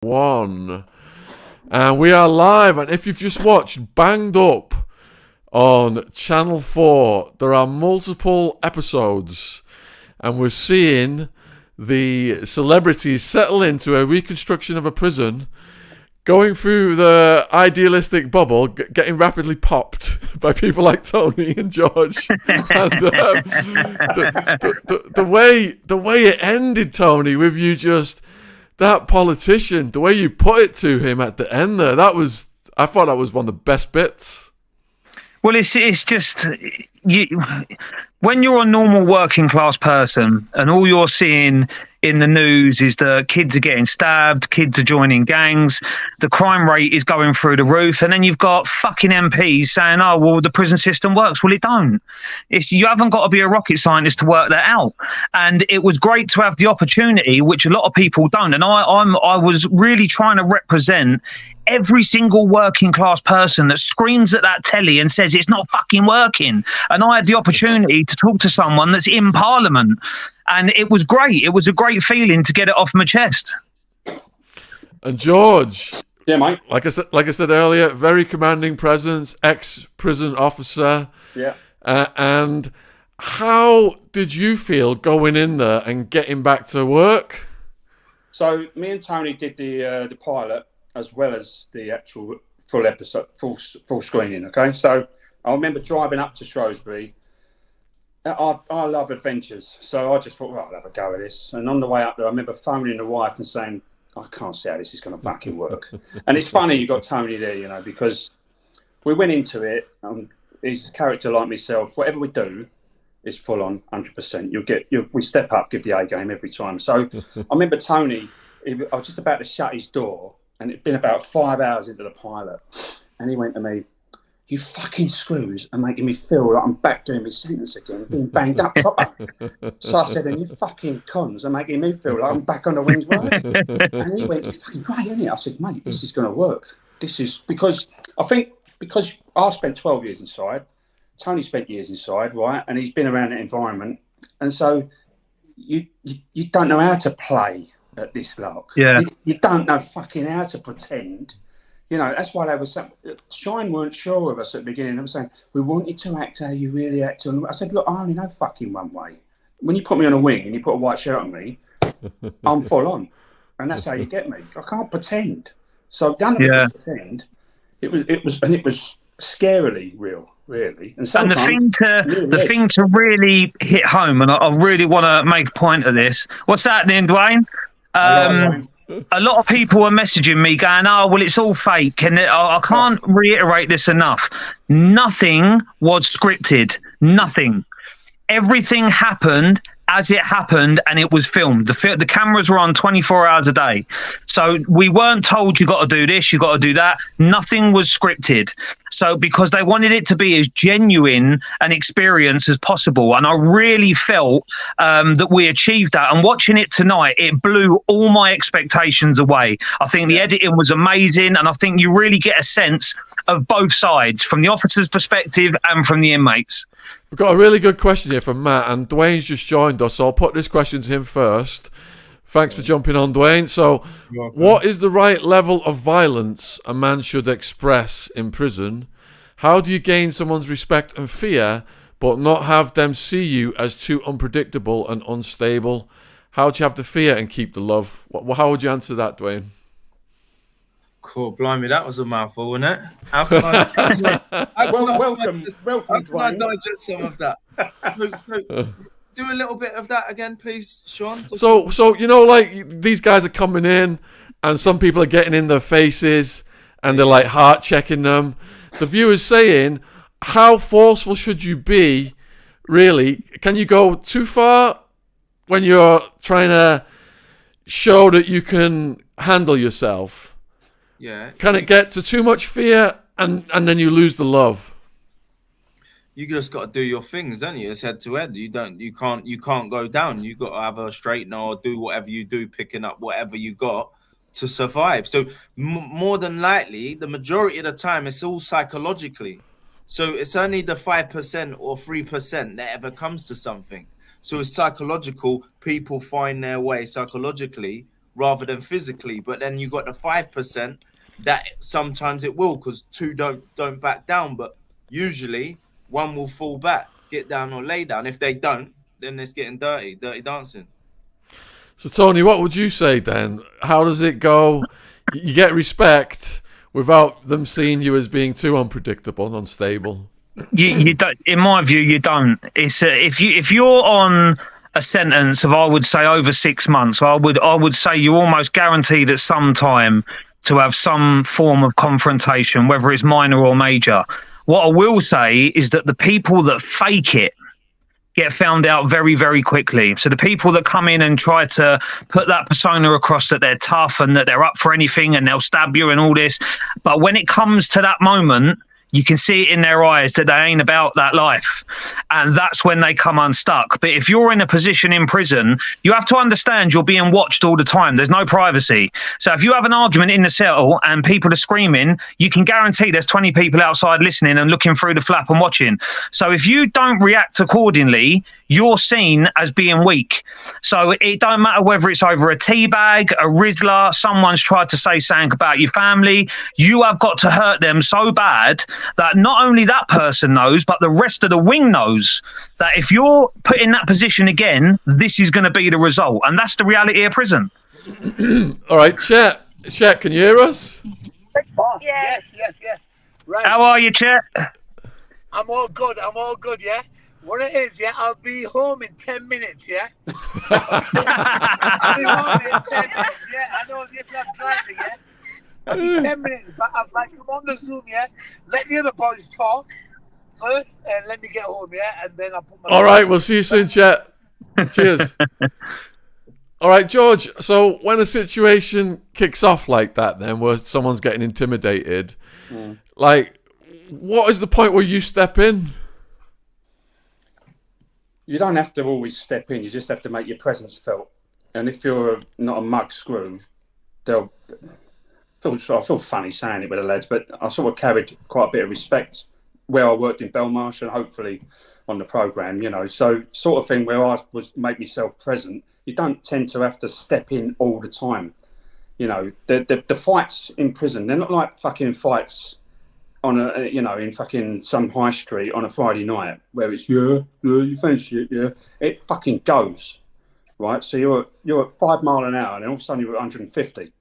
1. And we are live. And if you've just watched Banged Up on Channel 4, there are multiple episodes. And we're seeing the celebrities settle into a reconstruction of a prison, going through the idealistic bubble, getting rapidly popped by people like Tony and George. And the way it ended, Tony, with you just that politician, the way you put it to him at the end there, I thought that was one of the best bits. Well, it's just you. When you're a normal working class person and all you're seeing in the news is that kids are getting stabbed, kids are joining gangs, the crime rate is going through the roof, and then you've got fucking MPs saying, oh, well, the prison system works. Well, it don't. You haven't got to be a rocket scientist to work that out. And it was great to have the opportunity, which a lot of people don't. And I was really trying to represent every single working class person that screams at that telly and says it's not fucking working. And I had the opportunity to talk to someone that's in Parliament. And it was great. It was a great feeling to get it off my chest. And George, yeah, mate. Like I said earlier, very commanding presence, ex-prison officer. Yeah. And how did you feel going in there and getting back to work? So me and Tony did the pilot as well as the actual full episode, full screening. Okay, so I remember driving up to Shrewsbury. I love adventures, so I just thought, well, I'll have a go at this. And on the way up there, I remember phoning the wife and saying, I can't see how this is going to fucking work. And it's funny you got Tony there, you know, because we went into it. He's a character like myself. Whatever we do is full on 100%. We step up, give the A game every time. So I remember Tony. I was just about to shut his door, and it'd been about 5 hours into the pilot, and he went to me, you fucking screws are making me feel like I'm back doing my sentence again, being banged up proper. So I said, and you fucking cons are making me feel like I'm back on the wings road. And he went, it's fucking great, isn't it? I said, mate, this is going to work. This is because I spent 12 years inside, Tony spent years inside, right? And he's been around that environment. And so you don't know how to play at this lark. Yeah. You don't know fucking how to pretend. You know, that's why they were saying, Shine weren't sure of us at the beginning. They were saying, we want you to act how you really act. I said, look, I only know fucking one way. When you put me on a wing and you put a white shirt on me, I'm full on. And that's how you get me. I can't pretend. So none of it was pretend. It was scarily real, really. And the thing to really hit home, and I really want to make a point of this. What's that then, Dwayne? A lot of people are messaging me going, oh, well, it's all fake. And I can't reiterate this enough. Nothing was scripted. Nothing. Everything happened as it happened, and it was filmed. The cameras were on 24 hours a day. So we weren't told you got to do this, you got to do that. Nothing was scripted. So because they wanted it to be as genuine an experience as possible. And I really felt that we achieved that. And watching it tonight, it blew all my expectations away. I think the editing was amazing. And I think you really get a sense of both sides, from the officer's perspective and from the inmates. We've got a really good question here from Matt, and Dwayne's just joined us, so I'll put this question to him first. Thanks for jumping on, Dwayne. So, what is the right level of violence a man should express in prison? How do you gain someone's respect and fear, but not have them see you as too unpredictable and unstable? How do you have the fear and keep the love? How would you answer that, Dwayne? Cool, blimey, that was a mouthful, wasn't it? How can I welcome, Dwayne. Digest some of that? Do a little bit of that again, please, Sean. So you know, like, these guys are coming in, and some people are getting in their faces, and they're like heart checking them. The viewer's saying, how forceful should you be? Really, can you go too far when you're trying to show that you can handle yourself? Yeah. Can it get to too much fear and then you lose the love? You just got to do your things, don't you? It's head to head. You can't go down. You got to have a straightener or do whatever you do, picking up whatever you got to survive. So more than likely, the majority of the time, it's all psychologically. So it's only the 5% or 3% that ever comes to something. So it's psychological. People find their way psychologically rather than physically. But then you got the 5% that sometimes it will, because two don't back down, but usually one will fall back, get down or lay down. If they don't, then it's getting dirty dancing. So Tony, what would you say then? How does it go? You get respect without them seeing you as being too unpredictable and unstable. You don't. In my view, you don't. It's if you're on a sentence of, I would say, over 6 months, I would say you're almost guaranteed at some time to have some form of confrontation, whether it's minor or major. What I will say is that the people that fake it get found out very, very quickly. So the people that come in and try to put that persona across that they're tough and that they're up for anything and they'll stab you and all this, but when it comes to that moment, you can see it in their eyes that they ain't about that life. And that's when they come unstuck. But if you're in a position in prison, you have to understand you're being watched all the time. There's no privacy. So if you have an argument in the cell and people are screaming, you can guarantee there's 20 people outside listening and looking through the flap and watching. So if you don't react accordingly, you're seen as being weak. So it don't matter whether it's over a tea bag, a Rizzler, someone's tried to say something about your family. You have got to hurt them so bad that not only that person knows, but the rest of the wing knows that if you're put in that position again, this is going to be the result. And that's the reality of prison. All right, Chet, can you hear us? Yes. Right. How are you, Chet? I'm all good, yeah? What it is, yeah, I'll be home in 10 minutes, yeah? I'll be home in 10 minutes, yeah? I know, yes, I'm driving, yeah? I'll be 10 minutes, but I'm like, I'm on the Zoom, yeah? Let the other boys talk first, and let me get home, yeah? And then I'll put my... All right, we'll see you soon, Chet. Cheers. All right, George, so when a situation kicks off like that then, where someone's getting intimidated, like, what is the point where you step in? You don't have to always step in. You just have to make your presence felt. And if you're not a mug screw, I feel funny saying it with the lads, but I sort of carried quite a bit of respect where I worked in Belmarsh and hopefully on the programme, you know. So sort of thing where I was make myself present, you don't tend to have to step in all the time. You know, the fights in prison, they're not like fucking fights on a, you know, in fucking some high street on a Friday night where it's you fancy it, yeah. It fucking goes, right? So you're at 5 miles an hour, and then all of a sudden you're at 150,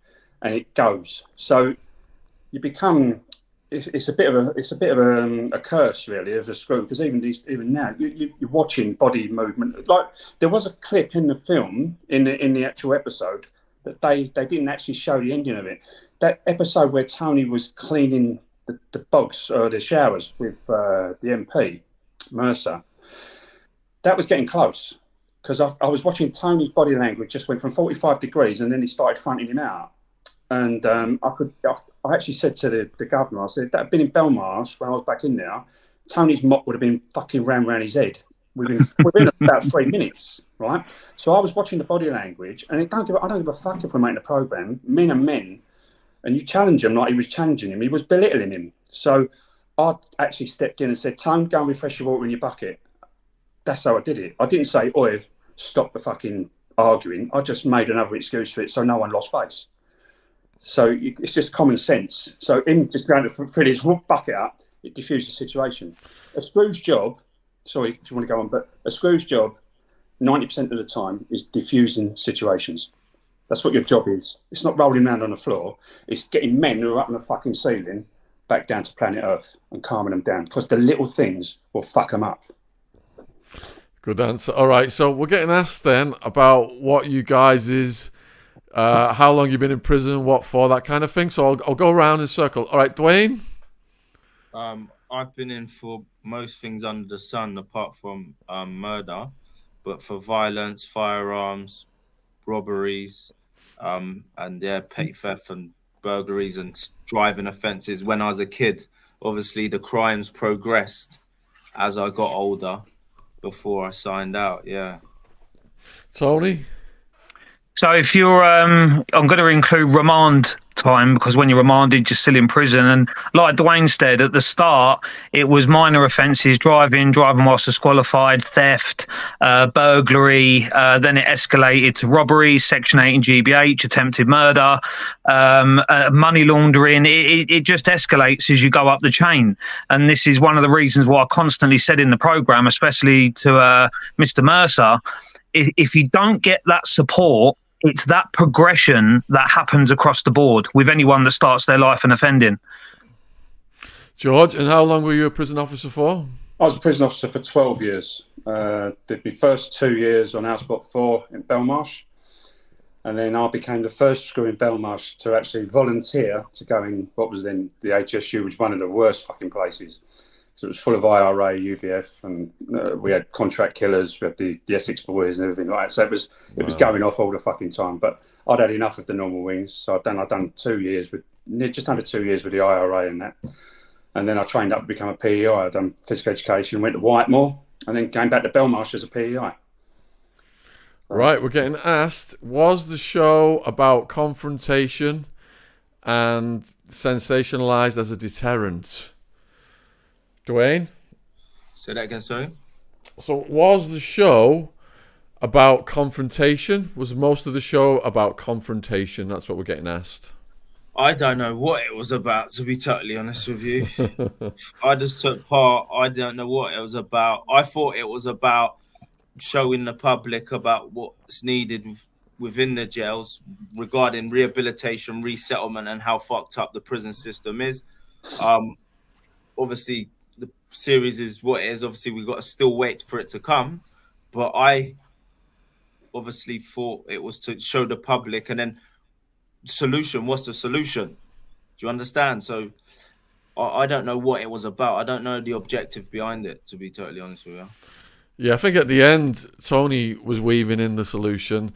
and it goes. So you become. It's a bit of a curse really of a screw, because even now you're watching body movement. Like there was a clip in the film in the actual episode that they didn't actually show the ending of it. That episode where Tony was cleaning the bogs or the showers with the MP Mercer, that was getting close, because I was watching Tony's body language just went from 45 degrees and then he started fronting him out. And I actually said to the governor, I said, if that had been in Belmarsh when I was back in there, Tony's mop would have been fucking round his head within about 3 minutes, right? So I was watching the body language, and I don't give a fuck if we're making a programme, men are men, and you challenge him like he was challenging him. He was belittling him. So I actually stepped in and said, Tone, go and refresh your water in your bucket. That's how I did it. I didn't say, oi, stop the fucking arguing. I just made another excuse for it so no one lost face. So it's just common sense. So in just going to fill his bucket up, it diffused the situation. A screw's job, sorry if you want to go on, but a screw's job 90% of the time is diffusing situations. That's what your job is. It's not rolling around on the floor. It's getting men who are up on the fucking ceiling back down to planet Earth and calming them down, because the little things will fuck them up. Good answer. All right, so we're getting asked then about what you guys is, how long you've been in prison, what for, that kind of thing. So I'll go around in a circle. All right, Dwayne? I've been in for most things under the sun apart from murder, but for violence, firearms, robberies, and petty theft and burglaries and driving offences when I was a kid. Obviously, the crimes progressed as I got older before I signed out, yeah. Tony? So if you're, I'm going to include remand time, because when you're remanded, you're still in prison. And like Dwayne said, at the start, it was minor offences: driving whilst disqualified, theft, burglary. Then it escalated to robbery, Section 8 and GBH, attempted murder, money laundering. It just escalates as you go up the chain. And this is one of the reasons why I constantly said in the programme, especially to Mr. Mercer, if you don't get that support, it's that progression that happens across the board with anyone that starts their life in offending. George, and how long were you a prison officer for? I was a prison officer for 12 years. Did my first 2 years on House Block 4 in Belmarsh. And then I became the first screw in Belmarsh to actually volunteer to go in what was then the HSU, which was one of the worst fucking places. So it was full of IRA, UVF, and we had contract killers, we had the Essex boys and everything like that. So it was going off all the fucking time. But I'd had enough of the normal wings. So I'd done 2 years just under 2 years with the IRA and that. And then I trained up to become a PEI. I'd done physical education, went to Whitemore, and then came back to Belmarsh as a PEI. Right, we're getting asked, was the show about confrontation and sensationalised as a deterrent? Dwayne? Say that again, sorry? So was the show about confrontation? Was most of the show about confrontation? That's what we're getting asked. I don't know what it was about, to be totally honest with you. I just took part. I don't know what it was about. I thought it was about showing the public about what's needed within the jails regarding rehabilitation, resettlement, and how fucked up the prison system is. Obviously, the series is what it is. Obviously, we've got to still wait for it to come. But I obviously thought it was to show the public, and then solution. What's the solution? Do you understand? So I don't know what it was about. I don't know the objective behind it, to be totally honest with you. Yeah, I think at the end, Tony was weaving in the solution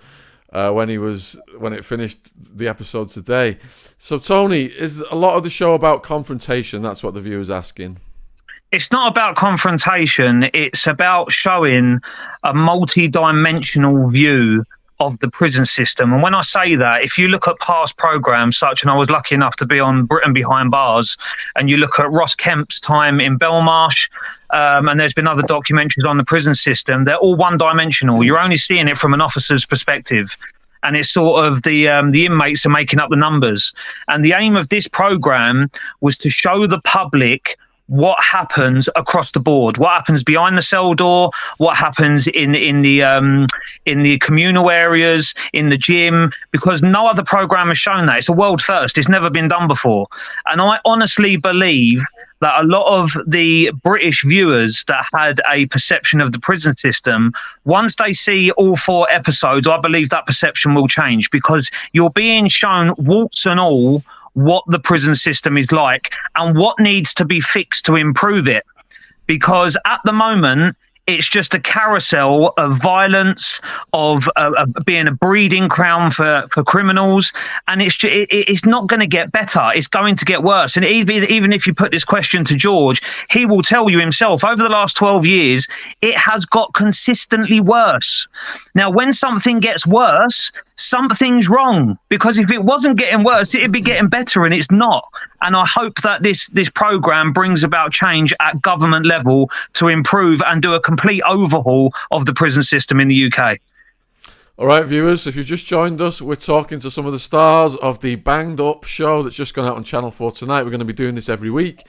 when it finished the episode today. So, Tony, is a lot of the show about confrontation? That's what the viewer's asking. It's not about confrontation. It's about showing a multi-dimensional view of the prison system. And when I say that, if you look at past programs such, and I was lucky enough to be on Britain Behind Bars, and you look at Ross Kemp's time in Belmarsh, and there's been other documentaries on the prison system, they're all one-dimensional. You're only seeing it from an officer's perspective. And it's sort of the inmates are making up the numbers. And the aim of this program was to show the public what happens across the board, what happens behind the cell door, what happens in the communal areas, in the gym, because no other program has shown that. It's a world first. It's never been done before. And I honestly believe that a lot of the British viewers that had a perception of the prison system, once they see all 4 episodes, I believe that perception will change, because you're being shown warts and all what the prison system is like and what needs to be fixed to improve it. Because at the moment, it's just a carousel of violence, of being a breeding ground for criminals, and it's not going to get better. It's going to get worse. And even if you put this question to George, he will tell you himself, over the last 12 years, it has got consistently worse. Now, when something gets worse, something's wrong, because if it wasn't getting worse, it'd be getting better, and it's not. And I hope that this program brings about change at government level to improve and do a complete overhaul of the prison system in the UK. All right, viewers, if you've just joined us, we're talking to some of the stars of the Banged Up show that's just gone out on Channel 4 tonight. We're going to be doing this every week.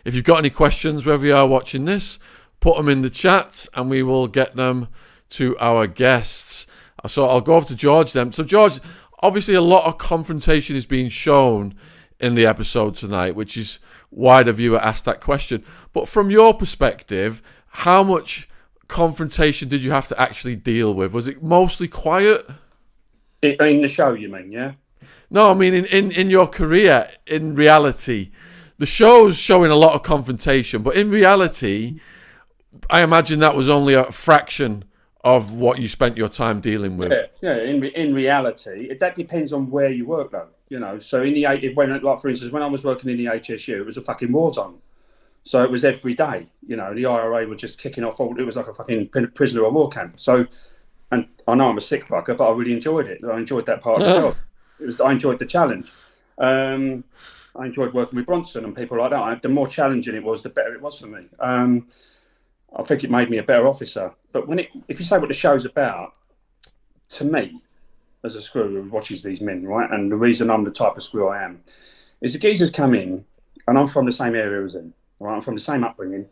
If you've got any questions, wherever you are watching this, put them in the chat and we will get them to our guests. So I'll go over to George then. So, George, obviously a lot of confrontation is being shown in the episode tonight, which is why the viewer asked that question. But from your perspective, how much confrontation did you have to actually deal with? Was it mostly quiet? In the show, you mean, yeah? No, I mean in your career, in reality. The show's showing a lot of confrontation, but in reality, I imagine that was only a fraction of what you spent your time dealing with. Yeah. In reality, that depends on where you work, though. You know, so for instance, when I was working in the HSU, it was a fucking war zone. So it was every day. You know, the IRA were just kicking off. It was like a fucking prisoner of war camp. So, and I know I'm a sick fucker, but I really enjoyed it. I enjoyed that part of the job. I enjoyed the challenge. I enjoyed working with Bronson and people like that. The more challenging it was, the better it was for me. I think it made me a better officer. But if you say what the show's about, to me, as a screw who watches these men, right, and the reason I'm the type of screw I am, is the geezers come in, and I'm from the same area as them. Right? I'm from the same upbringing,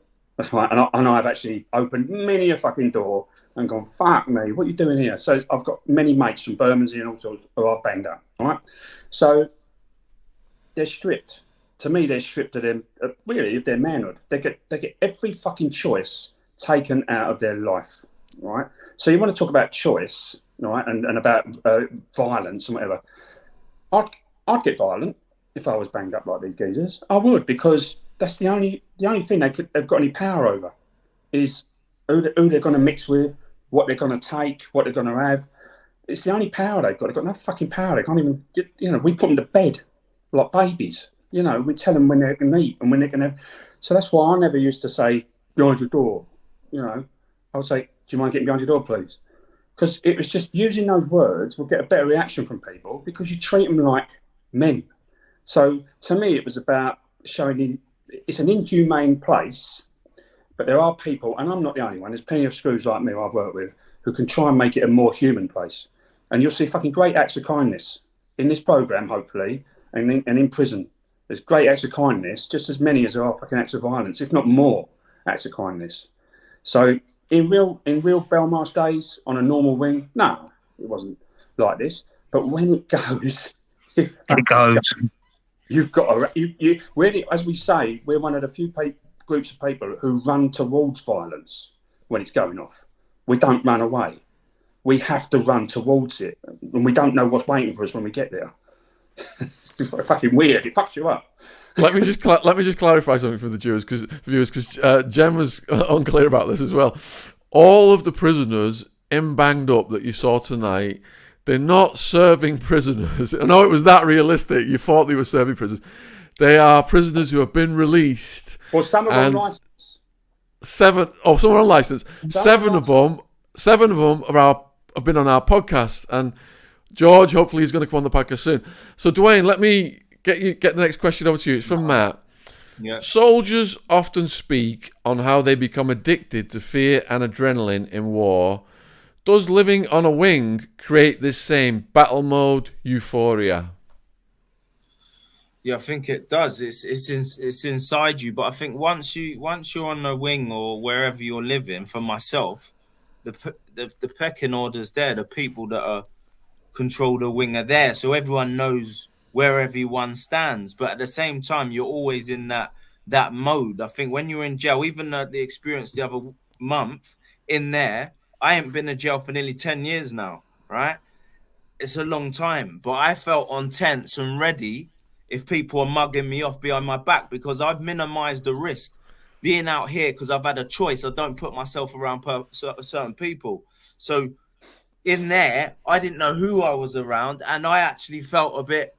right? And I've actually opened many a fucking door and gone, fuck me, what are you doing here? So I've got many mates from Bermondsey and all sorts who I've banged up, right? So they're stripped. To me, they're stripped of them, really, of their manhood. They get every fucking choice taken out of their life, right? So you want to talk about choice, right, and about violence and whatever. I'd get violent if I was banged up like these geezers. I would, because that's the only thing they've got any power over is who they're going to mix with, what they're going to take, what they're going to have. It's the only power they've got. They've got no fucking power. They can't even get, we put them to bed like babies. We tell them when they're going to eat and when they're going to. So that's why I never used to say, behind your door. I would say, do you mind getting behind your door, please? Because it was just using those words will get a better reaction from people because you treat them like men. So to me, it was about showing it's an inhumane place, but there are people, and I'm not the only one, there's plenty of screws like me who I've worked with who can try and make it a more human place. And you'll see fucking great acts of kindness in this programme, hopefully, and in prison. There's great acts of kindness, just as many as there are fucking acts of violence, if not more acts of kindness. So in real Belmarsh days, on a normal wing, no, it wasn't like this. But when it goes, it goes. You've got to, really, as we say, we're one of the few groups of people who run towards violence when it's going off. We don't run away. We have to run towards it, and we don't know what's waiting for us when we get there. It's fucking weird. It fucks you up. Let me just clarify something for the viewers, because Jen was unclear about this as well. All of the prisoners in Banged Up that you saw tonight, they're not serving prisoners. I know it was that realistic. You thought they were serving prisoners. They are prisoners who have been released. Well, some of them on license. Some are on license. Seven of them have been on our podcast, and George hopefully is going to come on the podcast soon. So Dwayne, let me get the next question over to you. It's from Matt. Yeah. Soldiers often speak on how they become addicted to fear and adrenaline in war. Does living on a wing create this same battle mode euphoria? Yeah, I think it does. It's inside you. But I think once you're on a wing or wherever you're living, for myself, the pecking order's there. The people that control the wing are there, so everyone knows where everyone stands. But at the same time, you're always in that mode. I think when you're in jail, even the experience the other month in there, I ain't been in jail for nearly 10 years now, right? It's a long time, but I felt on tense and ready if people are mugging me off behind my back, because I've minimized the risk being out here because I've had a choice. I don't put myself around certain people. So in there, I didn't know who I was around, and I actually felt a bit,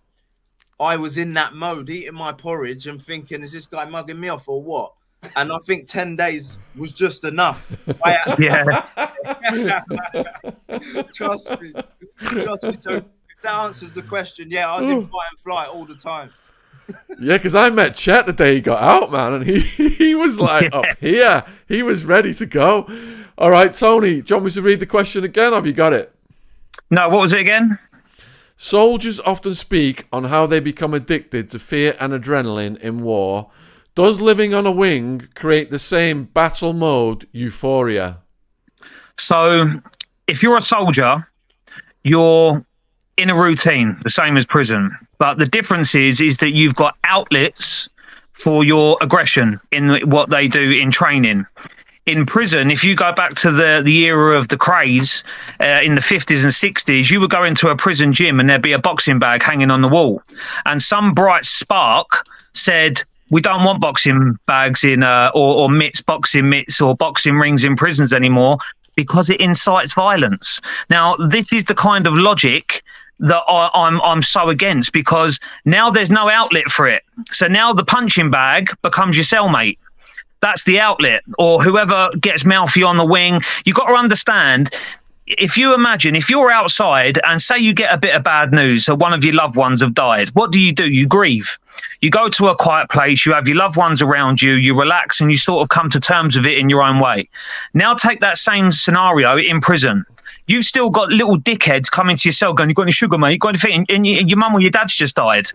I was in that mode, eating my porridge and thinking, is this guy mugging me off or what? And I think 10 days was just enough. Yeah. Trust me. So if that answers the question, yeah, I was in fight and flight all the time. Yeah, because I met Chet the day he got out, man, and he was like up here. He was ready to go. All right, Tony, do you want me to read the question again, or have you got it? No, what was it again? Soldiers often speak on how they become addicted to fear and adrenaline in war. Does living on a wing create the same battle mode euphoria? So, if you're a soldier, you're in a routine, the same as prison. But the difference is that you've got outlets for your aggression in what they do in training. In prison, if you go back to the era of the craze in the 50s and 60s, you would go into a prison gym and there'd be a boxing bag hanging on the wall. And some bright spark said, we don't want boxing bags in or mitts, boxing mitts or boxing rings in prisons anymore because it incites violence. Now, this is the kind of logic that I'm so against, because now there's no outlet for it. So now the punching bag becomes your cellmate. That's the outlet, or whoever gets mouthy on the wing. You've got to understand, if you imagine, if you're outside and say you get a bit of bad news, so one of your loved ones have died, what do? You grieve. You go to a quiet place, you have your loved ones around you, you relax and you sort of come to terms with it in your own way. Now take that same scenario in prison. You've still got little dickheads coming to your cell going, you got any sugar, mate? You got anything? And your mum or your dad's just died.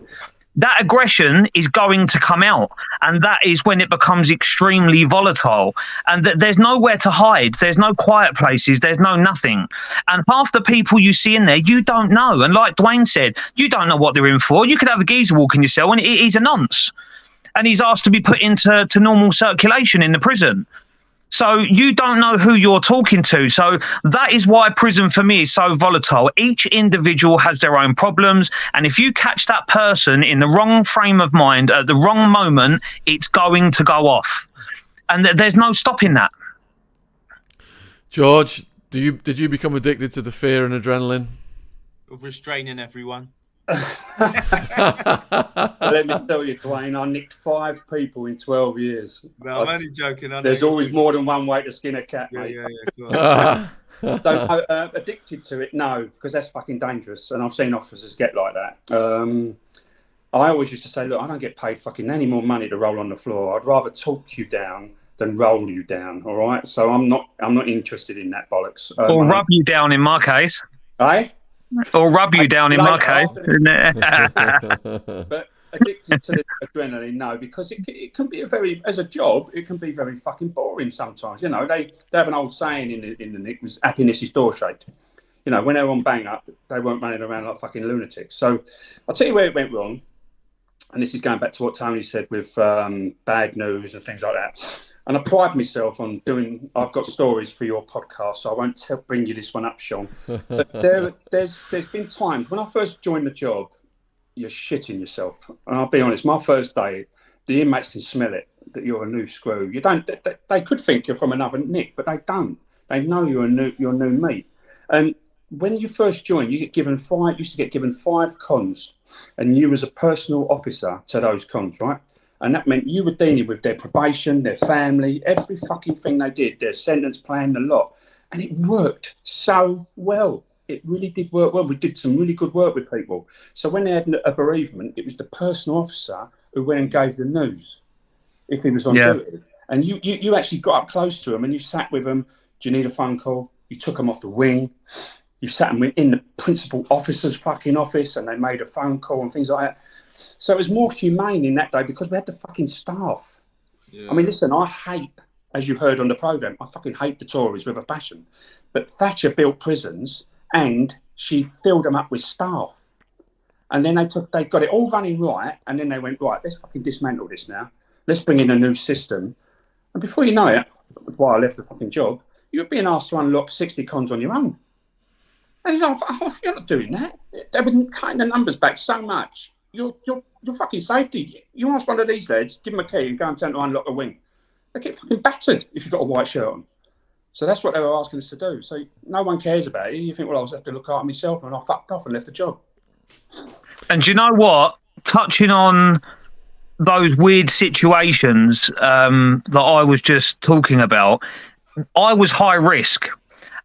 That aggression is going to come out, and that is when it becomes extremely volatile, and there's nowhere to hide. There's no quiet places. There's no nothing. And half the people you see in there, you don't know. And like Dwayne said, you don't know what they're in for. You could have a geezer walk in your cell and he's a nonce, and he's asked to be put into normal circulation in the prison. So you don't know who you're talking to. So that is why prison for me is so volatile. Each individual has their own problems. And if you catch that person in the wrong frame of mind at the wrong moment, it's going to go off. And there's no stopping that. George, did you become addicted to the fear and adrenaline? Of restraining everyone. Let me tell you, Dwayne, I nicked 5 people in 12 years. No, I'm only joking. There's always more than one way to skin a cat, mate. Yeah. So addicted to it, no, because that's fucking dangerous. And I've seen officers get like that. I always used to say, look, I don't get paid fucking any more money to roll on the floor. I'd rather talk you down than roll you down, all right? So I'm not interested in that bollocks. Or rub you down in my case. Eh? Or rub you down in my case. But addicted to the adrenaline, no, because it can be as a job, it can be very fucking boring sometimes. You know, they have an old saying in the Nick, was happiness is door shaped. You know, when they were on bang up, they weren't running around like fucking lunatics. So I'll tell you where it went wrong. And this is going back to what Tony said with bad news and things like that. And I pride myself on I've got stories for your podcast, so I won't bring you this one up, Sean. But there's been times when I first joined the job, you're shitting yourself. And I'll be honest, my first day, the inmates can smell it, that you're a new screw. You don't. They could think you're from another nick, but they don't. They know you're new meat. And when you first join, used to get given 5 cons, and you was a personal officer to those cons, right? And that meant you were dealing with their probation, their family, every fucking thing they did, their sentence plan, the lot. And it worked so well. It really did work well. We did some really good work with people. So when they had a bereavement, it was the personal officer who went and gave the news if he was on duty. And you actually got up close to them and you sat with them. Do you need a phone call? You took them off the wing. You sat them in the principal officer's fucking office and they made a phone call and things like that. So it was more humane in that day because we had the fucking staff. Yeah. I mean, listen, I hate, as you heard on the programme, I fucking hate the Tories with a passion. But Thatcher built prisons and she filled them up with staff. And then they got it all running right. And then they went, right, let's fucking dismantle this now. Let's bring in a new system. And before you know it, that's why I left the fucking job, you're being asked to unlock 60 cons on your own. And you're like, oh, you're not doing that. They've been cutting the numbers back so much. Your fucking safety. You ask one of these lads, give them a key and go and tell them to unlock a wing. They get fucking battered if you've got a white shirt on. So that's what they were asking us to do. So no one cares about it. You think, well, I was have to look after myself, and I fucked off and left the job. And do you know what? Touching on those weird situations that I was just talking about, I was high risk.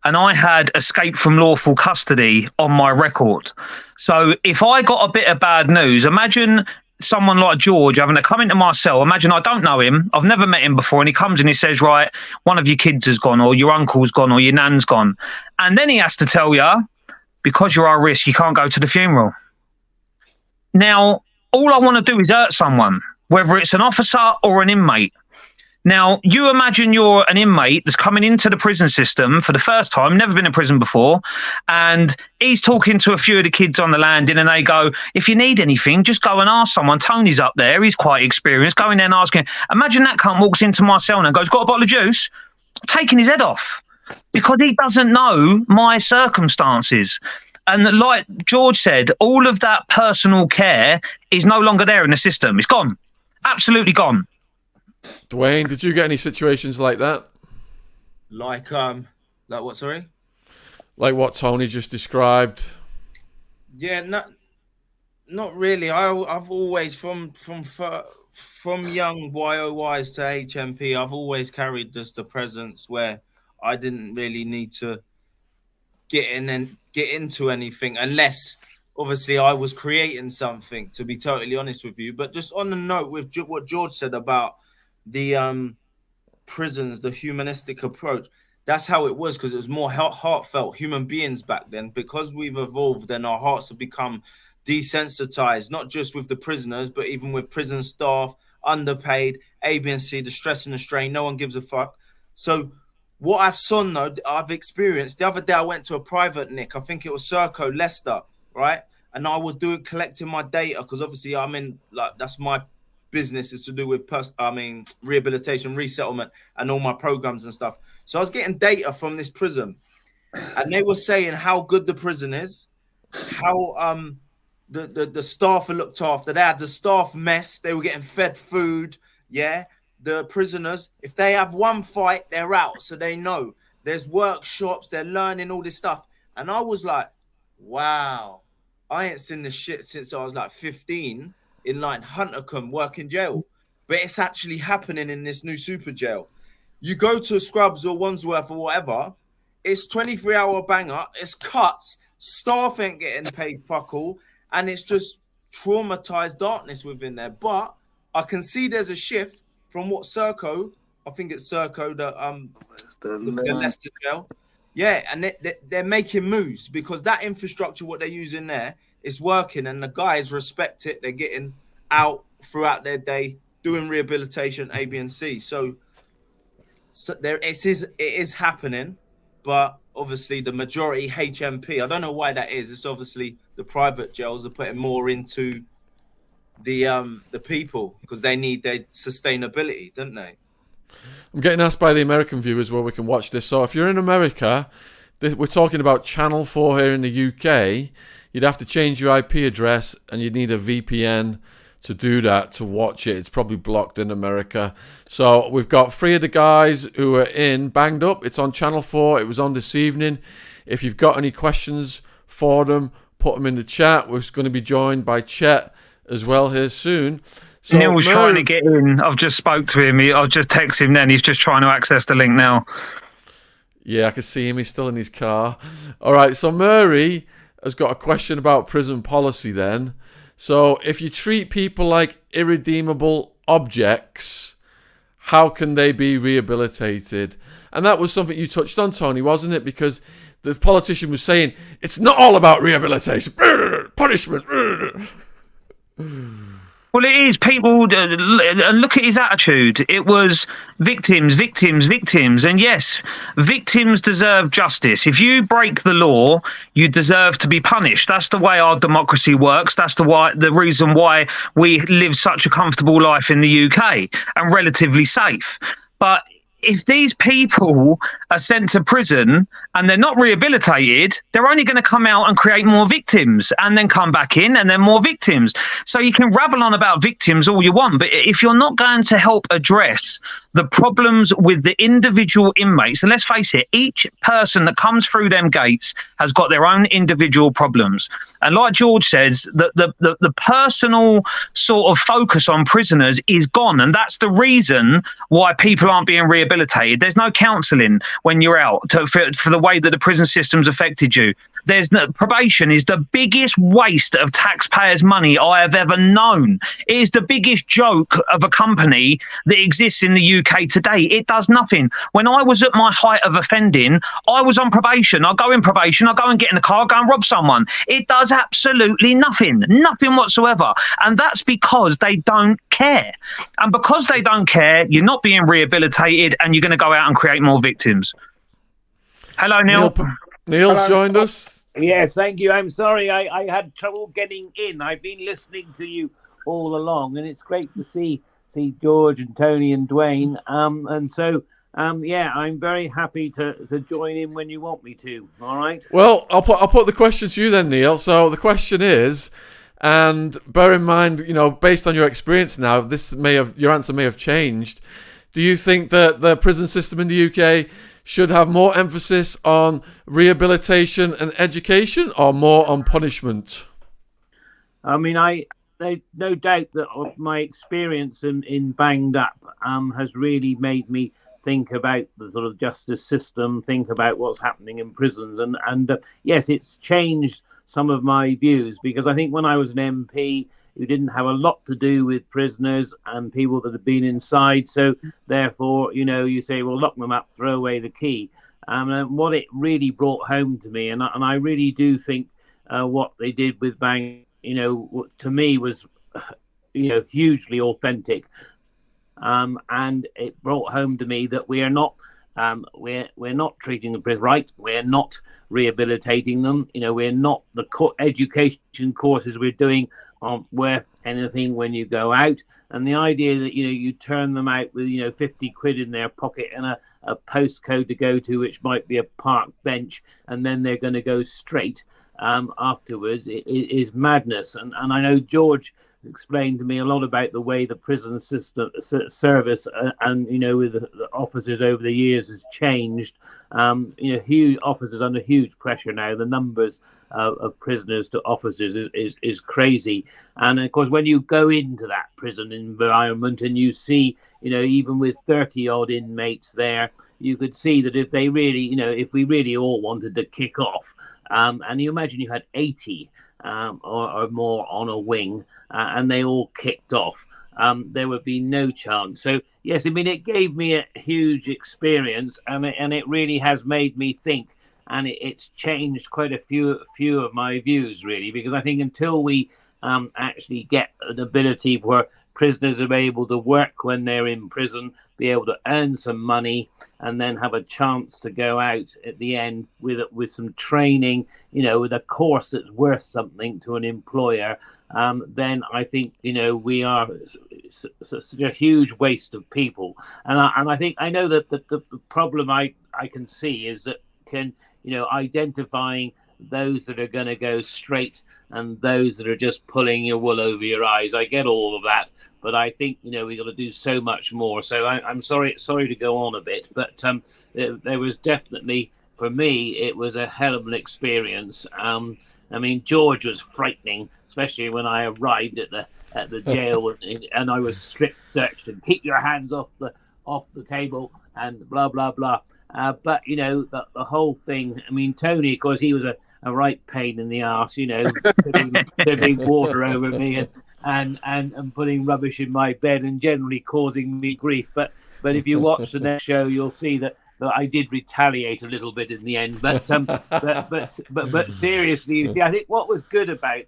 And I had escape from lawful custody on my record. So if I got a bit of bad news, imagine someone like George having to come into my cell. Imagine I don't know him. I've never met him before. And he comes and he says, right, one of your kids has gone, or your uncle's gone, or your nan's gone. And then he has to tell you, because you're high risk, you can't go to the funeral. Now, all I want to do is hurt someone, whether it's an officer or an inmate. Now, you imagine you're an inmate that's coming into the prison system for the first time, never been in prison before, and he's talking to a few of the kids on the landing, and they go, if you need anything, just go and ask someone. Tony's up there. He's quite experienced. Go in there and ask him. Imagine that cunt walks into my cell and goes, got a bottle of juice? Taking his head off because he doesn't know my circumstances. And like George said, all of that personal care is no longer there in the system. It's gone. Absolutely gone. Dwayne, did you get any situations like that? Like what? Sorry. Like what Tony just described. Yeah, not really. I've always from young YOYs to HMP, I've always carried the presence where I didn't really need to get into anything unless obviously I was creating something, to be totally honest with you. But just on the note with what George said about the prisons, the humanistic approach, that's how it was, because it was more heartfelt human beings back then. Because we've evolved and our hearts have become desensitized, not just with the prisoners, but even with prison staff, underpaid, A, B, and C, the stress and the strain. No one gives a fuck. So what I've experienced, the other day I went to a private Nick, I think it was Serco, Leicester, right? And I was collecting my data, because obviously I'm in, like, that's my business, is to do with rehabilitation, resettlement, and all my programs and stuff. So I was getting data from this prison, and they were saying how good the prison is, how the staff are looked after. They had the staff mess, they were getting fed food. Yeah, the prisoners, if they have one fight, they're out, so they know. There's workshops, they're learning all this stuff. And I was like, wow, I ain't seen this shit since I was like 15 in like Huntercombe, working jail. But it's actually happening in this new super jail. You go to Scrubs or Wandsworth or whatever, it's 23-hour banger, it's cuts, staff ain't getting paid fuck all, and it's just traumatized darkness within there. But I can see there's a shift from what Serco, I think it's Serco, the Leicester jail. Yeah, and they're making moves, because that infrastructure, what they're using there, is working, and the guys respect it. They're getting out throughout their day, doing rehabilitation, A, B, and C. So it is happening, but obviously the majority HMP, I don't know why that is. It's obviously the private jails are putting more into the people, because they need their sustainability, don't they? I'm getting asked by the American viewers where we can watch this. So if you're in America, we're talking about Channel 4 here in the UK. You'd have to change your IP address, and you'd need a VPN to do that, to watch it. It's probably blocked in America. So we've got 3 of the guys who are in Banged Up. It's on Channel 4. It was on this evening. If you've got any questions for them, put them in the chat. We're going to be joined by Chet as well here soon. So Neil's trying to get in. I've just spoke to him. I've just texted him then. He's just trying to access the link now. Yeah, I can see him. He's still in his car. All right, so Murray has got a question about prison policy then. So if you treat people like irredeemable objects, how can they be rehabilitated? And that was something you touched on, Tony, wasn't it? Because the politician was saying, it's not all about rehabilitation, punishment. Well, it is. People look at his attitude. It was victims, victims, victims. And yes, victims deserve justice. If you break the law, you deserve to be punished. That's the way our democracy works. That's the reason why we live such a comfortable life in the UK and relatively safe. But if these people are sent to prison and they're not rehabilitated, they're only going to come out and create more victims and then come back in and then more victims. So you can rabble on about victims all you want, but if you're not going to help address the problems with the individual inmates, and let's face it, each person that comes through them gates has got their own individual problems. And like George says, the personal sort of focus on prisoners is gone. And that's the reason why people aren't being rehabilitated. There's no counselling when you're out for the way that the prison system's affected you. Probation is the biggest waste of taxpayers' money I have ever known. It is the biggest joke of a company that exists in the UK today. It does nothing. When I was at my height of offending, I was on probation. I go in probation, I go and get in the car, go and rob someone. It does absolutely nothing whatsoever. And that's because they don't care. And because they don't care, you're not being rehabilitated and you're going to go out and create more victims. Hello, Neil. Neil's Hello. joined us. Yes, thank you. I'm sorry I had trouble getting in. I've been listening to you all along, and it's great to see George and Tony and Dwayne. Yeah, I'm very happy to join in when you want me to. All right. Well, I'll put the question to you then, Neil. So the question is, and bear in mind, based on your experience now, your answer may have changed. Do you think that the prison system in the UK should have more emphasis on rehabilitation and education, or more on punishment? I mean, there's no doubt that my experience in Banged Up has really made me think about the sort of justice system, think about what's happening in prisons, and yes, it's changed some of my views, because I think when I was an MP, who didn't have a lot to do with prisoners and people that have been inside, so therefore, you say, well, lock them up, throw away the key. And what it really brought home to me, and I really do think what they did with Bang, to me was, hugely authentic. And it brought home to me that we are not, we're not treating the prisoners right. We're not rehabilitating them. We're not, the education courses we're doing aren't worth anything when you go out. And the idea that, you turn them out with, 50 quid in their pocket and a postcode to go to, which might be a park bench, and then they're going to go straight afterwards, is madness. And I know George explained to me a lot about the way the prison system service and with the officers over the years has changed. Huge officers under huge pressure now. The numbers of prisoners to officers is crazy. And of course, when you go into that prison environment and you see, even with 30 odd inmates there, you could see that if they really, if we really all wanted to kick off, and you imagine you had 80 or more on a wing, and they all kicked off, there would be no chance. So yes, it gave me a huge experience, and it really has made me think, and it's changed quite a few of my views, really, because I think until we actually get an ability where prisoners are able to work when they're in prison, be able to earn some money, and then have a chance to go out at the end with some training, with a course that's worth something to an employer, then I think, we are such a huge waste of people. And I think I know that the problem I can see is that identifying those that are going to go straight and those that are just pulling your wool over your eyes. I get all of that, but I think we've got to do so much more. So I'm sorry to go on a bit, but there was definitely, for me, it was a hell of an experience. George was frightening, especially when I arrived at the jail and I was strip searched and keep your hands off the table and blah blah blah. But the whole thing. Tony, of course, he was a right pain in the arse, tipping water over me and putting rubbish in my bed and generally causing me grief. But if you watch the next show, you'll see that I did retaliate a little bit in the end. But seriously, you see, I think what was good about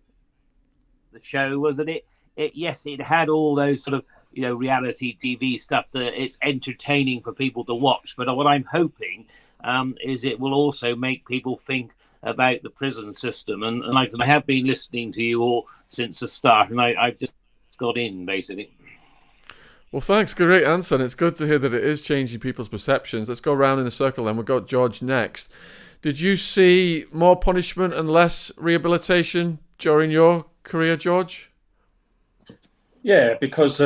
the show was that it had all those sort of reality TV stuff that it's entertaining for people to watch. But what I'm hoping is it will also make people think about the prison system. And like I have been listening to you all since the start, and I've just got in, basically. Well, thanks. Great answer. And it's good to hear that it is changing people's perceptions. Let's go around in a circle then. We've got George next. Did you see more punishment and less rehabilitation during your career, George? Yeah, because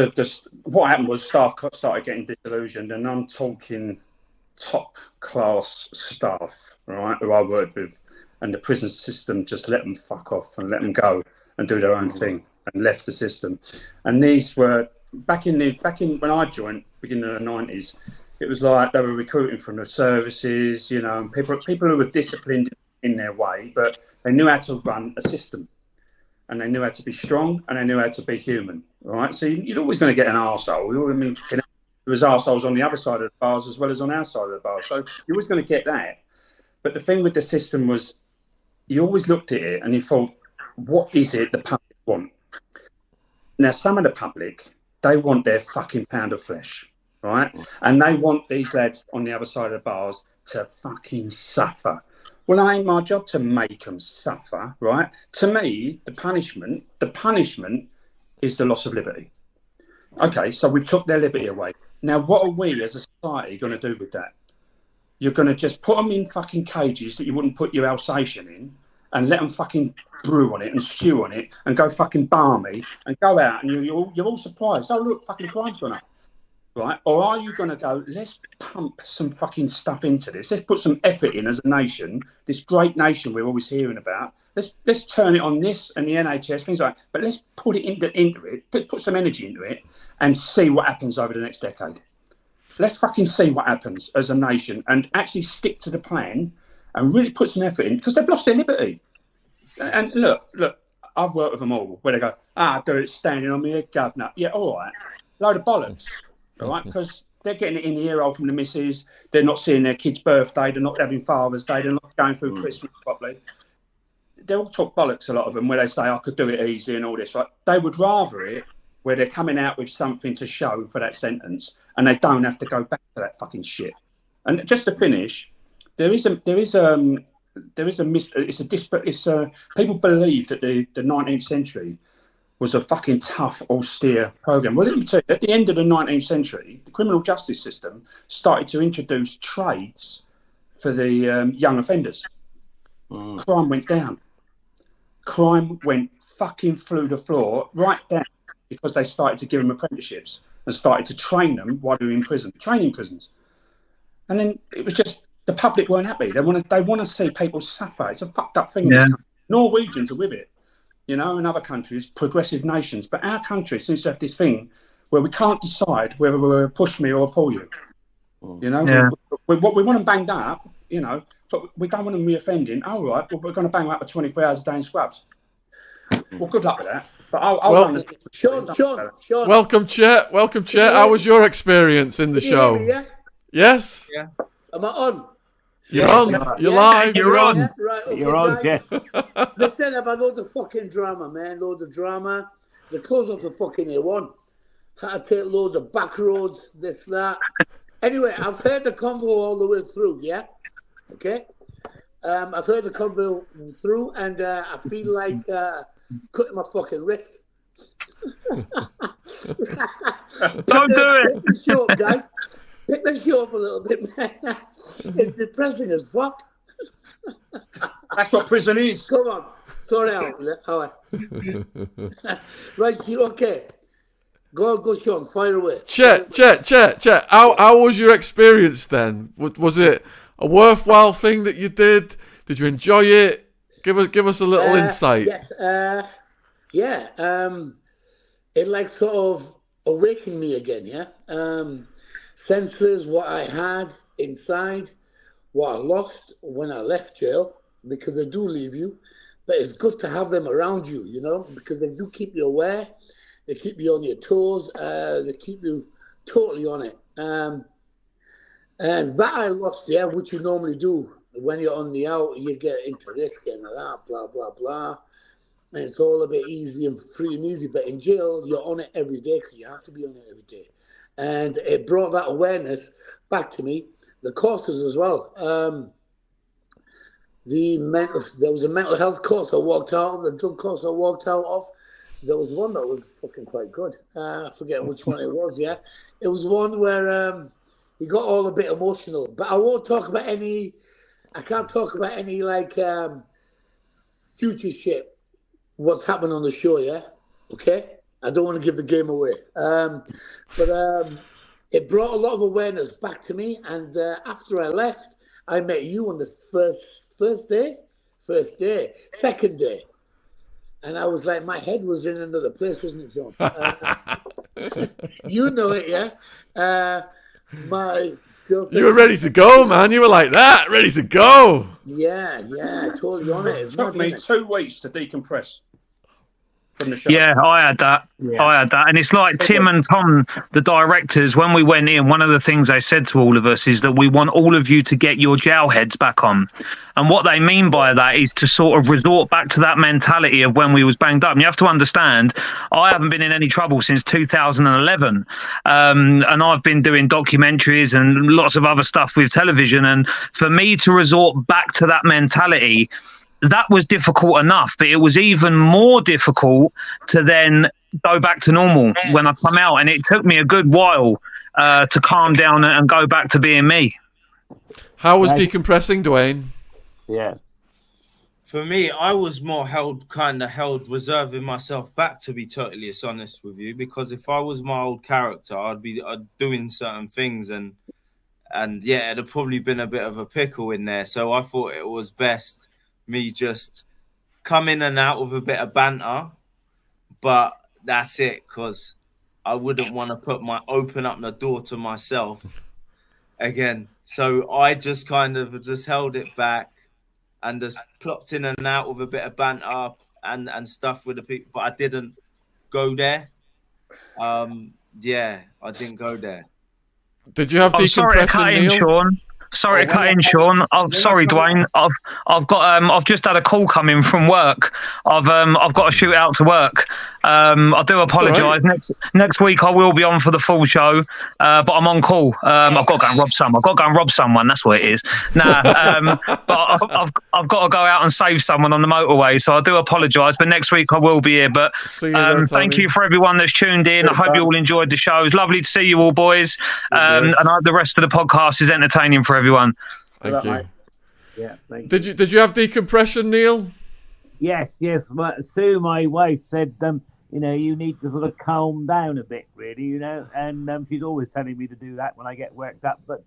what happened was staff started getting disillusioned, and I'm talking top class staff, right, who I worked with, and the prison system just let them fuck off and let them go and do their own thing and left the system. And these were back in when I joined, beginning of the 90s, it was like they were recruiting from the services, and people who were disciplined in their way, but they knew how to run a system. And they knew how to be strong, and they knew how to be human, right? So you're always going to get an arsehole. There was arseholes on the other side of the bars as well as on our side of the bar. So you're always going to get that. But the thing with the system was you always looked at it and you thought, what is it the public want? Now, some of the public, they want their fucking pound of flesh, right? And they want these lads on the other side of the bars to fucking suffer. Well, it ain't my job to make them suffer, right? To me, the punishment is the loss of liberty. Okay, so we took their liberty away. Now, what are we as a society going to do with that? You're going to just put them in fucking cages that you wouldn't put your Alsatian in and let them fucking brew on it and stew on it and go fucking barmy and go out and you're all surprised. Oh, look, fucking crime's gone up. Right? Or are you going to go, let's pump some fucking stuff into this. Let's put some effort in as a nation, this great nation we're always hearing about. Let's turn it on this and the NHS, things like that. But let's put it into it, put some energy into it and see what happens over the next decade. let's fucking see what happens as a nation and actually stick to the plan and really put some effort in, because they've lost their liberty. And look, I've worked with them all where they go, do it standing on me, governor. Yeah, all right. Load of bollocks, all right? Because they're getting it in the ear hole from the missus. They're not seeing their kid's birthday. They're not having Father's Day. They're not going through Christmas properly. They all talk bollocks, a lot of them, where they say, I could do it easy and all this, right? They would rather it where they're coming out with something to show for that sentence and they don't have to go back to that fucking shit. And just to finish, people believe that the 19th century was a fucking tough, austere program. Well, let me tell you, at the end of the 19th century, the criminal justice system started to introduce trades for the young offenders. Crime went down. Crime went fucking through the floor, right down, because they started to give them apprenticeships and started to train them while they were in prison, training prisons. And then it was just, the public weren't happy. They want to see people suffer. It's a fucked up thing. Yeah. Norwegians are with it, in other countries, progressive nations. But our country seems to have this thing where we can't decide whether we're push me or pull you. We want them banged up, but we don't want them reoffending. All right, well, we're going to bang them up for 24 hours a day in scrubs. Well, good luck with that. But I'll Sean. Welcome, Chet. How was your experience in the show? Yeah? Yes? Yeah. Am I on? You're on. You're live. You're on. Yeah? Right, okay, You're on, guys. yeah. Listen, I've had loads of fucking drama, man. Loads of drama. The close off the fucking A1. Had to take loads of back roads, this, that. Anyway, I've heard the convo all the way through, yeah? Okay? I've heard the convo through, and I feel like cutting my fucking wrist. Don't do it. Pick the show up, guys. Pick the show up a little bit, man. It's depressing as fuck. That's what prison is. Come on. Sort it out. Right, okay. Go, Sean. Fire away. Chet. How was your experience then? Was it a worthwhile thing that you did? Did you enjoy it? Give us a little insight. Yes. It like sort of awakened me again. Yeah. Senses what I had inside, what I lost when I left jail, because they do leave you, but it's good to have them around you, because they do keep you aware, they keep you on your toes, they keep you totally on it. And that I lost, which you normally do. When you're on the out, you get into this, get into that, blah, blah, blah. And it's all a bit easy and free and easy, but in jail, you're on it every day because you have to be on it every day. And it brought that awareness back to me. The courses as well. There was a mental health course I walked out of, the drug course I walked out of. There was one that was fucking quite good. I forget which one it was, yeah. It was one where he got all a bit emotional. But I can't talk about any like future shit, what's happening on the show, yeah? Okay? I don't want to give the game away. But it brought a lot of awareness back to me. And after I left, I met you on the second day. And I was like, my head was in another place, wasn't it, John? You know it, yeah? My girlfriend... You were ready to go, man. You were like that, ready to go. Yeah, totally on it. It took me 2 weeks to decompress. Yeah, I had that. And it's like Tim and Tom, the directors, when we went in, one of the things they said to all of us is that we want all of you to get your jail heads back on. And what they mean by that is to sort of resort back to that mentality of when we was banged up. And you have to understand, I haven't been in any trouble since 2011. And I've been doing documentaries and lots of other stuff with television. And for me to resort back to that mentality, that was difficult enough, but it was even more difficult to then go back to normal when I come out. And it took me a good while to calm down and go back to being me. How was decompressing, Dwayne? Yeah. For me, I was more held, reserving myself back, to be totally honest with you, because if I was my old character, I'd doing certain things and yeah, it'd have probably been a bit of a pickle in there. So I thought it was best me just come in and out with a bit of banter, but that's it, because I wouldn't want to open up the door to myself again. So I just kind of just held it back and just plopped in and out with a bit of banter and stuff with the people, but I didn't go there. Yeah, I didn't go there. Did you have I'm sorry to cut in, Neil? Sean. Sorry to cut in, Sean. I'm sorry, Dwayne. I've just had a call coming from work. I've got to shoot out to work. I do apologise. Right. Next week I will be on for the full show, but I'm on call. I've got to go and rob someone. I've got to go and rob someone. That's what it is. But I've got to go out and save someone on the motorway. So I do apologise. But next week I will be here. But thank you for everyone that's tuned in. I hope you all enjoyed the show. It's lovely to see you all, boys. And I hope the rest of the podcast is entertaining for everyone. Thank you. Yeah, thank you. Did you have decompression, Neil? Yes. Sue, my wife, said, you need to sort of calm down a bit, really, and she's always telling me to do that when I get worked up. But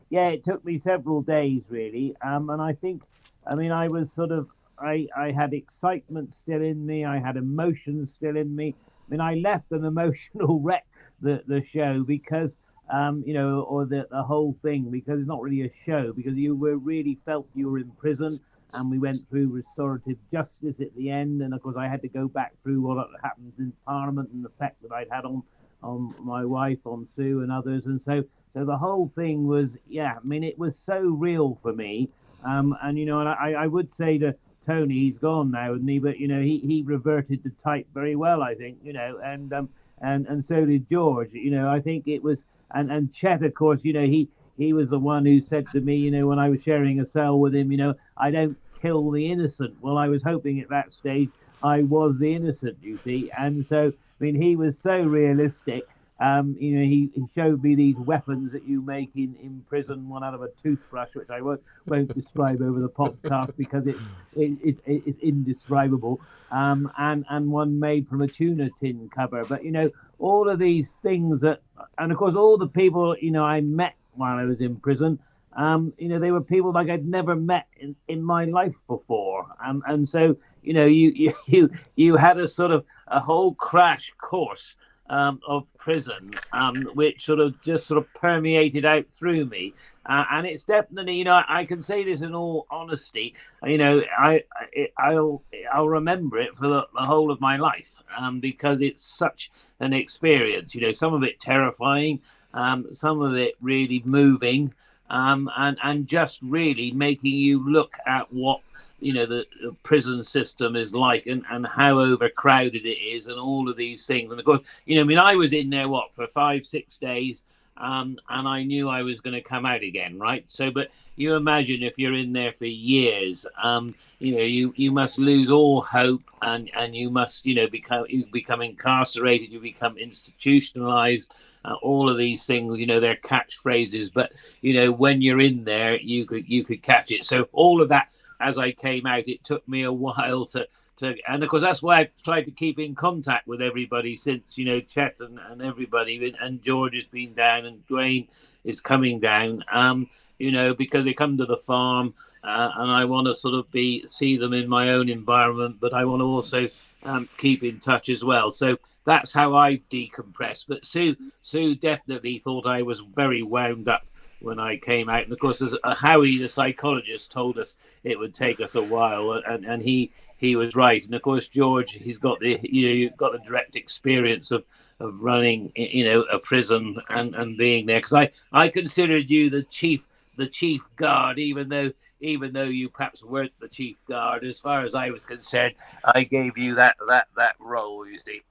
it took me several days, really, and I think, I was sort of, I had excitement still in me, I had emotions still in me. I left an emotional wreck the show because. Or the whole thing, because it's not really a show, because you really felt you were in prison, and we went through restorative justice at the end, and of course I had to go back through what happened in Parliament and the effect that I'd had on my wife, on Sue and others, and so the whole thing was, it was so real for me, and I would say to Tony, he's gone now, isn't he? But he reverted to type very well, I think, and so did George. I think it was. And Chet, of course, he was the one who said to me, when I was sharing a cell with him, I don't kill the innocent. Well, I was hoping at that stage I was the innocent, you see. And so, he was so realistic. He showed me these weapons that you make in prison, one out of a toothbrush, which I won't describe over the podcast because it's indescribable, and one made from a tuna tin cover. But, all of these things and of course, all the people, I met while I was in prison, they were people like I'd never met in my life before. And so, you had a sort of a whole crash course of prison, which sort of permeated out through me, and it's definitely, I can say this in all honesty, I'll remember it for the whole of my life, because it's such an experience. Some of it terrifying, some of it really moving, and just really making you look at what the prison system is like, and how overcrowded it is, and all of these things. And of course, I was in there for 5-6 days, and I knew I was going to come out again, right? So, but you imagine if you're in there for years, you must lose all hope, and you must, become incarcerated, you become institutionalized, all of these things, they're catchphrases, but when you're in there, you could catch it. So all of that, as I came out, it took me a while to and of course that's why I've tried to keep in contact with everybody since, Chet and everybody, and George has been down, and Dwayne is coming down, because they come to the farm, and I want to sort of see them in my own environment, but I want to also keep in touch as well. So that's how I decompress. But Sue definitely thought I was very wound up when I came out, and of course, as Howie, the psychologist, told us it would take us a while, and he was right. And of course, George, he's got you've got the direct experience of running, a prison and being there, because I considered you the chief guard, even though you perhaps weren't the chief guard. As far as I was concerned, I gave you that role, you see.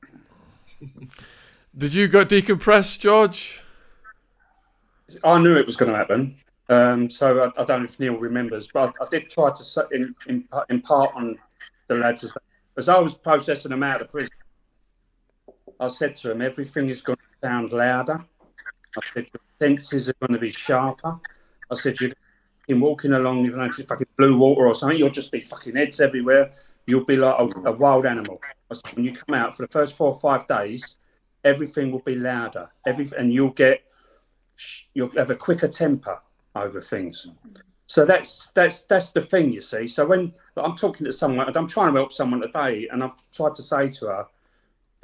Did you go decompress, George? I knew it was going to happen, so I don't know if Neil remembers, but I did try to impart on the lads as I was processing them out of prison. I said to them, everything is going to sound louder. I said, your senses are going to be sharper. I said, you're walking along, even though it's fucking blue water or something, you'll just be fucking heads everywhere. You'll be like a wild animal. I said, when you come out for the first 4 or 5 days, everything will be louder. And you'll have a quicker temper over things. So that's the thing, you see. So when I'm talking to someone, I'm trying to help someone today, and I've tried to say to her,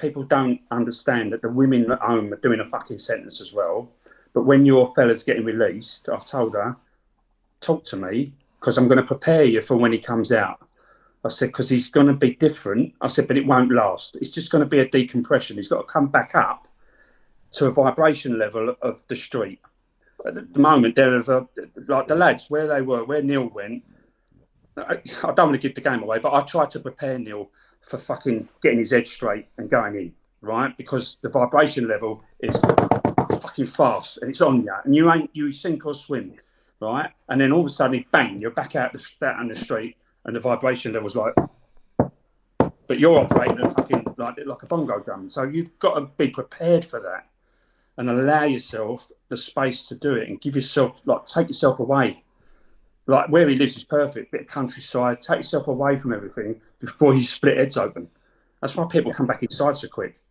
people don't understand that the women at home are doing a fucking sentence as well. But when your fella's getting released, I've told her, talk to me, because I'm going to prepare you for when he comes out. I said, because he's going to be different. I said, but it won't last. It's just going to be a decompression. He's got to come back up to a vibration level of the street. At the moment, they're like the lads, where they were, where Neil went. I don't want to give the game away, but I tried to prepare Neil for fucking getting his head straight and going in, right? Because the vibration level is fucking fast and it's on you, and you sink or swim, right? And then all of a sudden, bang, you're back out on the street, and the vibration level's like, but you're operating a fucking like a bongo drum. So you've got to be prepared for that and allow yourself the space to do it, and give yourself, like, take yourself away. Like, where he lives is perfect, bit of countryside. Take yourself away from everything before you split heads open. That's why people come back inside so quick.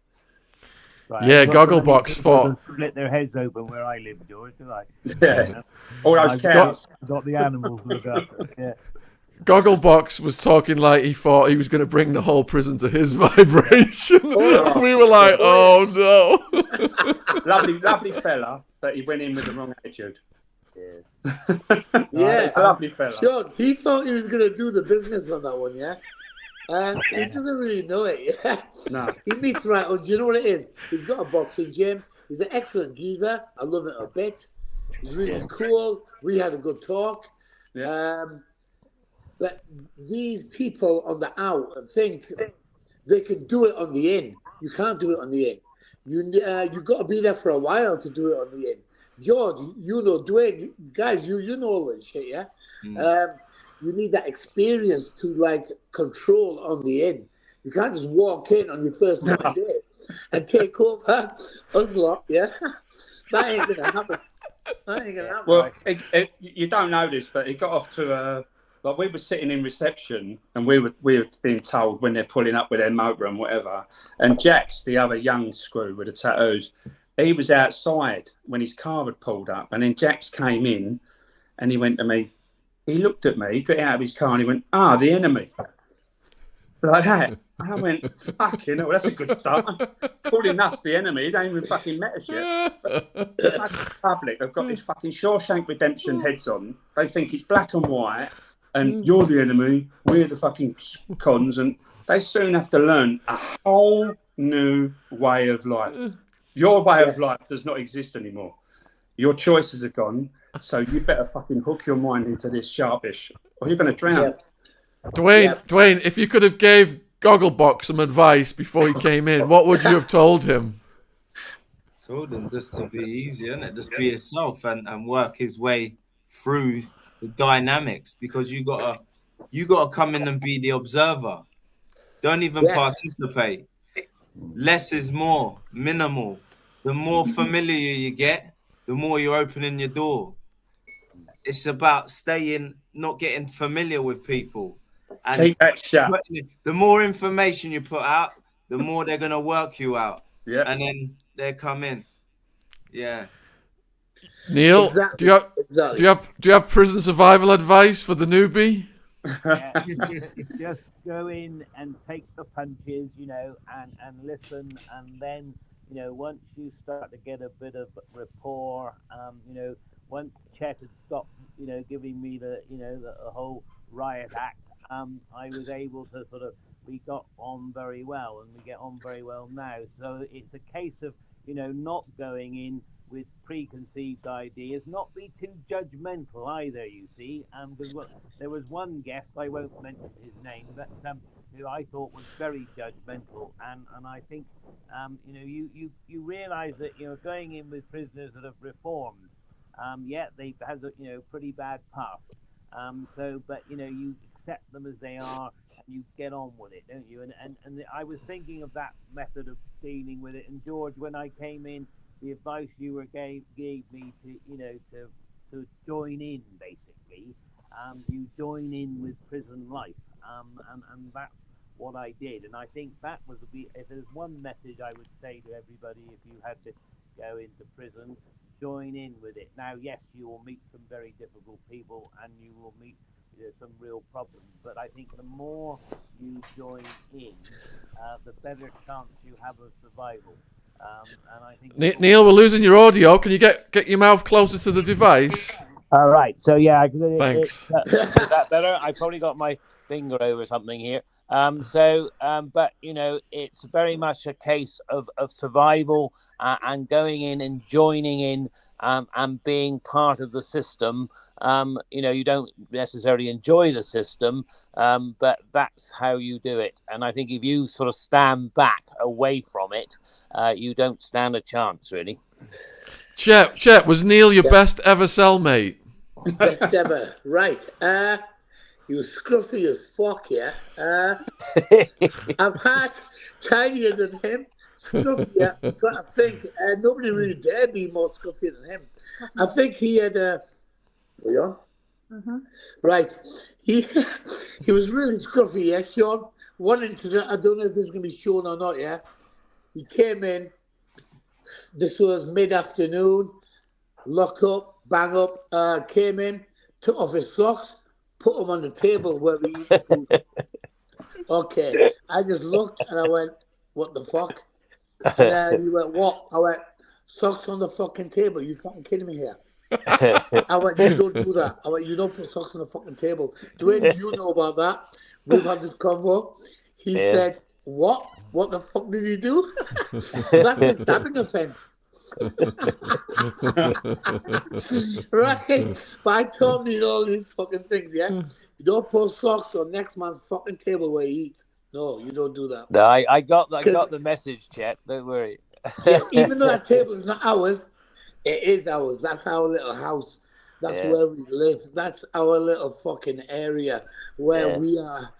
Right. Yeah, Gogglebox fought. Split their heads open where I live, George, do I? Yeah. All those cows. Got the animals to look after. Yeah. Gogglebox was talking like he thought he was going to bring the whole prison to his vibration. We were like, oh no. lovely fella, but he went in with the wrong attitude. Yeah, a lovely fella. Sure, he thought he was going to do the business on that one, yeah? He doesn't really know it. No. He meets right. Oh, do you know what it is? He's got a boxing gym. He's an excellent geezer. I love it a bit. He's really cool. We had a good talk. Yeah. But these people on the out think they can do it on the in. You can't do it on the in. You've got to be there for a while to do it on the in. George, you know, Dwayne, guys, you know all this shit, yeah? You need that experience to, like, control on the in. You can't just walk in on your first day and take over us lot, yeah? That ain't going to happen. Well, you don't know this, but it got off to like, we were sitting in reception, and we were being told when they're pulling up with their motor and whatever. And Jax, the other young screw with the tattoos, he was outside when his car had pulled up, and then Jax came in, and he went to me. He looked at me, got out of his car, and he went, the enemy. Like that. I went, fucking hell, that's a good start. Calling us the enemy, they ain't even fucking met us yet. But the public have got this fucking Shawshank Redemption heads on. They think it's black and white, and you're the enemy, we're the fucking cons, and they soon have to learn a whole new way of life. Your way of life does not exist anymore. Your choices are gone, so you better fucking hook your mind into this sharpish, or you're going to drown. Yep. Dwayne, if you could have gave Gogglebox some advice before he came in, what would you have told him? Told him just to be easy, innit? Just be yourself and work his way through the dynamics, because you gotta come in and be the observer. Don't even participate. Less is more, minimal. The more familiar you get, the more you're opening your door. It's about not getting familiar with people. And keep that shut. The more information you put out, the more they're gonna work you out. Yeah. And then they come in. Yeah. Neil, Exactly. do you have prison survival advice for the newbie? Yeah. Just go in and take the punches, and listen, and then, once you start to get a bit of rapport, once Chet had stopped, giving me the whole riot act, I was able to we got on very well, and we get on very well now. So it's a case of, not going in with preconceived ideas, not be too judgmental either, you see. Because there was one guest, I won't mention his name, but who I thought was very judgmental, and I think you realise that going in with prisoners that have reformed, they've had a pretty bad past, but you accept them as they are, and you get on with it, don't you? And I was thinking of that method of dealing with it. And George, when I came in, the advice you gave me to join in, basically, you join in with prison life, and that's what I did. And I think that if there's one message I would say to everybody, if you had to go into prison, join in with it. Now, yes, you will meet some very difficult people, and you will meet into some real problems. But I think the more you join in, the better chance you have of survival. And I think Neil, we're losing your audio. Can you get your mouth closer to the device? All right. So yeah, Thanks. is that better? I probably got my finger over something here. But you know, it's very much a case of survival and going in and joining in and being part of the system. You know, you don't necessarily enjoy the system, but that's how you do it. And I think if you sort of stand back away from it, you don't stand a chance, really. Chet, was Neil your best ever cellmate? Best ever, right. He was scruffy as fuck, yeah. I've had tinier than him, scruffier. But I think nobody really dare be more scruffy than him. I think he had a... Are you on? Mm-hmm. Right. He was really scruffy, yeah, Sean. One incident, I don't know if this is going to be shown or not, yeah. He came in, this was mid-afternoon, lock up, bang up, came in, took off his socks, put them on the table where we eat the food. Okay. I just looked and I went, what the fuck? And he went, what? I went, socks on the fucking table. You fucking kidding me here? I went, you don't do that. I went, you don't put socks on the fucking table. Dwayne, you know about that. We've had this convo. He said, what? What the fuck did he do? That's a stabbing offense. Right, but I told me all these fucking things, yeah. You don't put socks on next man's fucking table where he eats. No, you don't do that. No, I got the message, Chet. Don't worry. Yeah, even though that table is not ours, it is ours. That's our little house. That's where we live. That's our little fucking area where we are.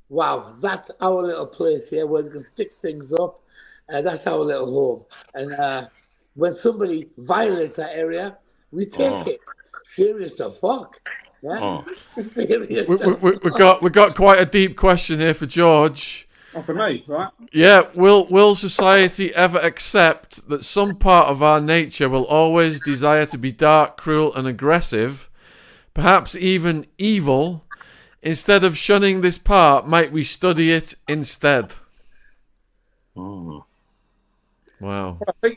Wow, that's our little place here where we can stick things up. That's our little home. And when somebody violates that area, we take it. Serious the fuck. Yeah? Serious we got quite a deep question here for George. Oh, for me, right? Yeah, will society ever accept that some part of our nature will always desire to be dark, cruel and aggressive, perhaps even evil? Instead of shunning this part, might we study it instead? Wow.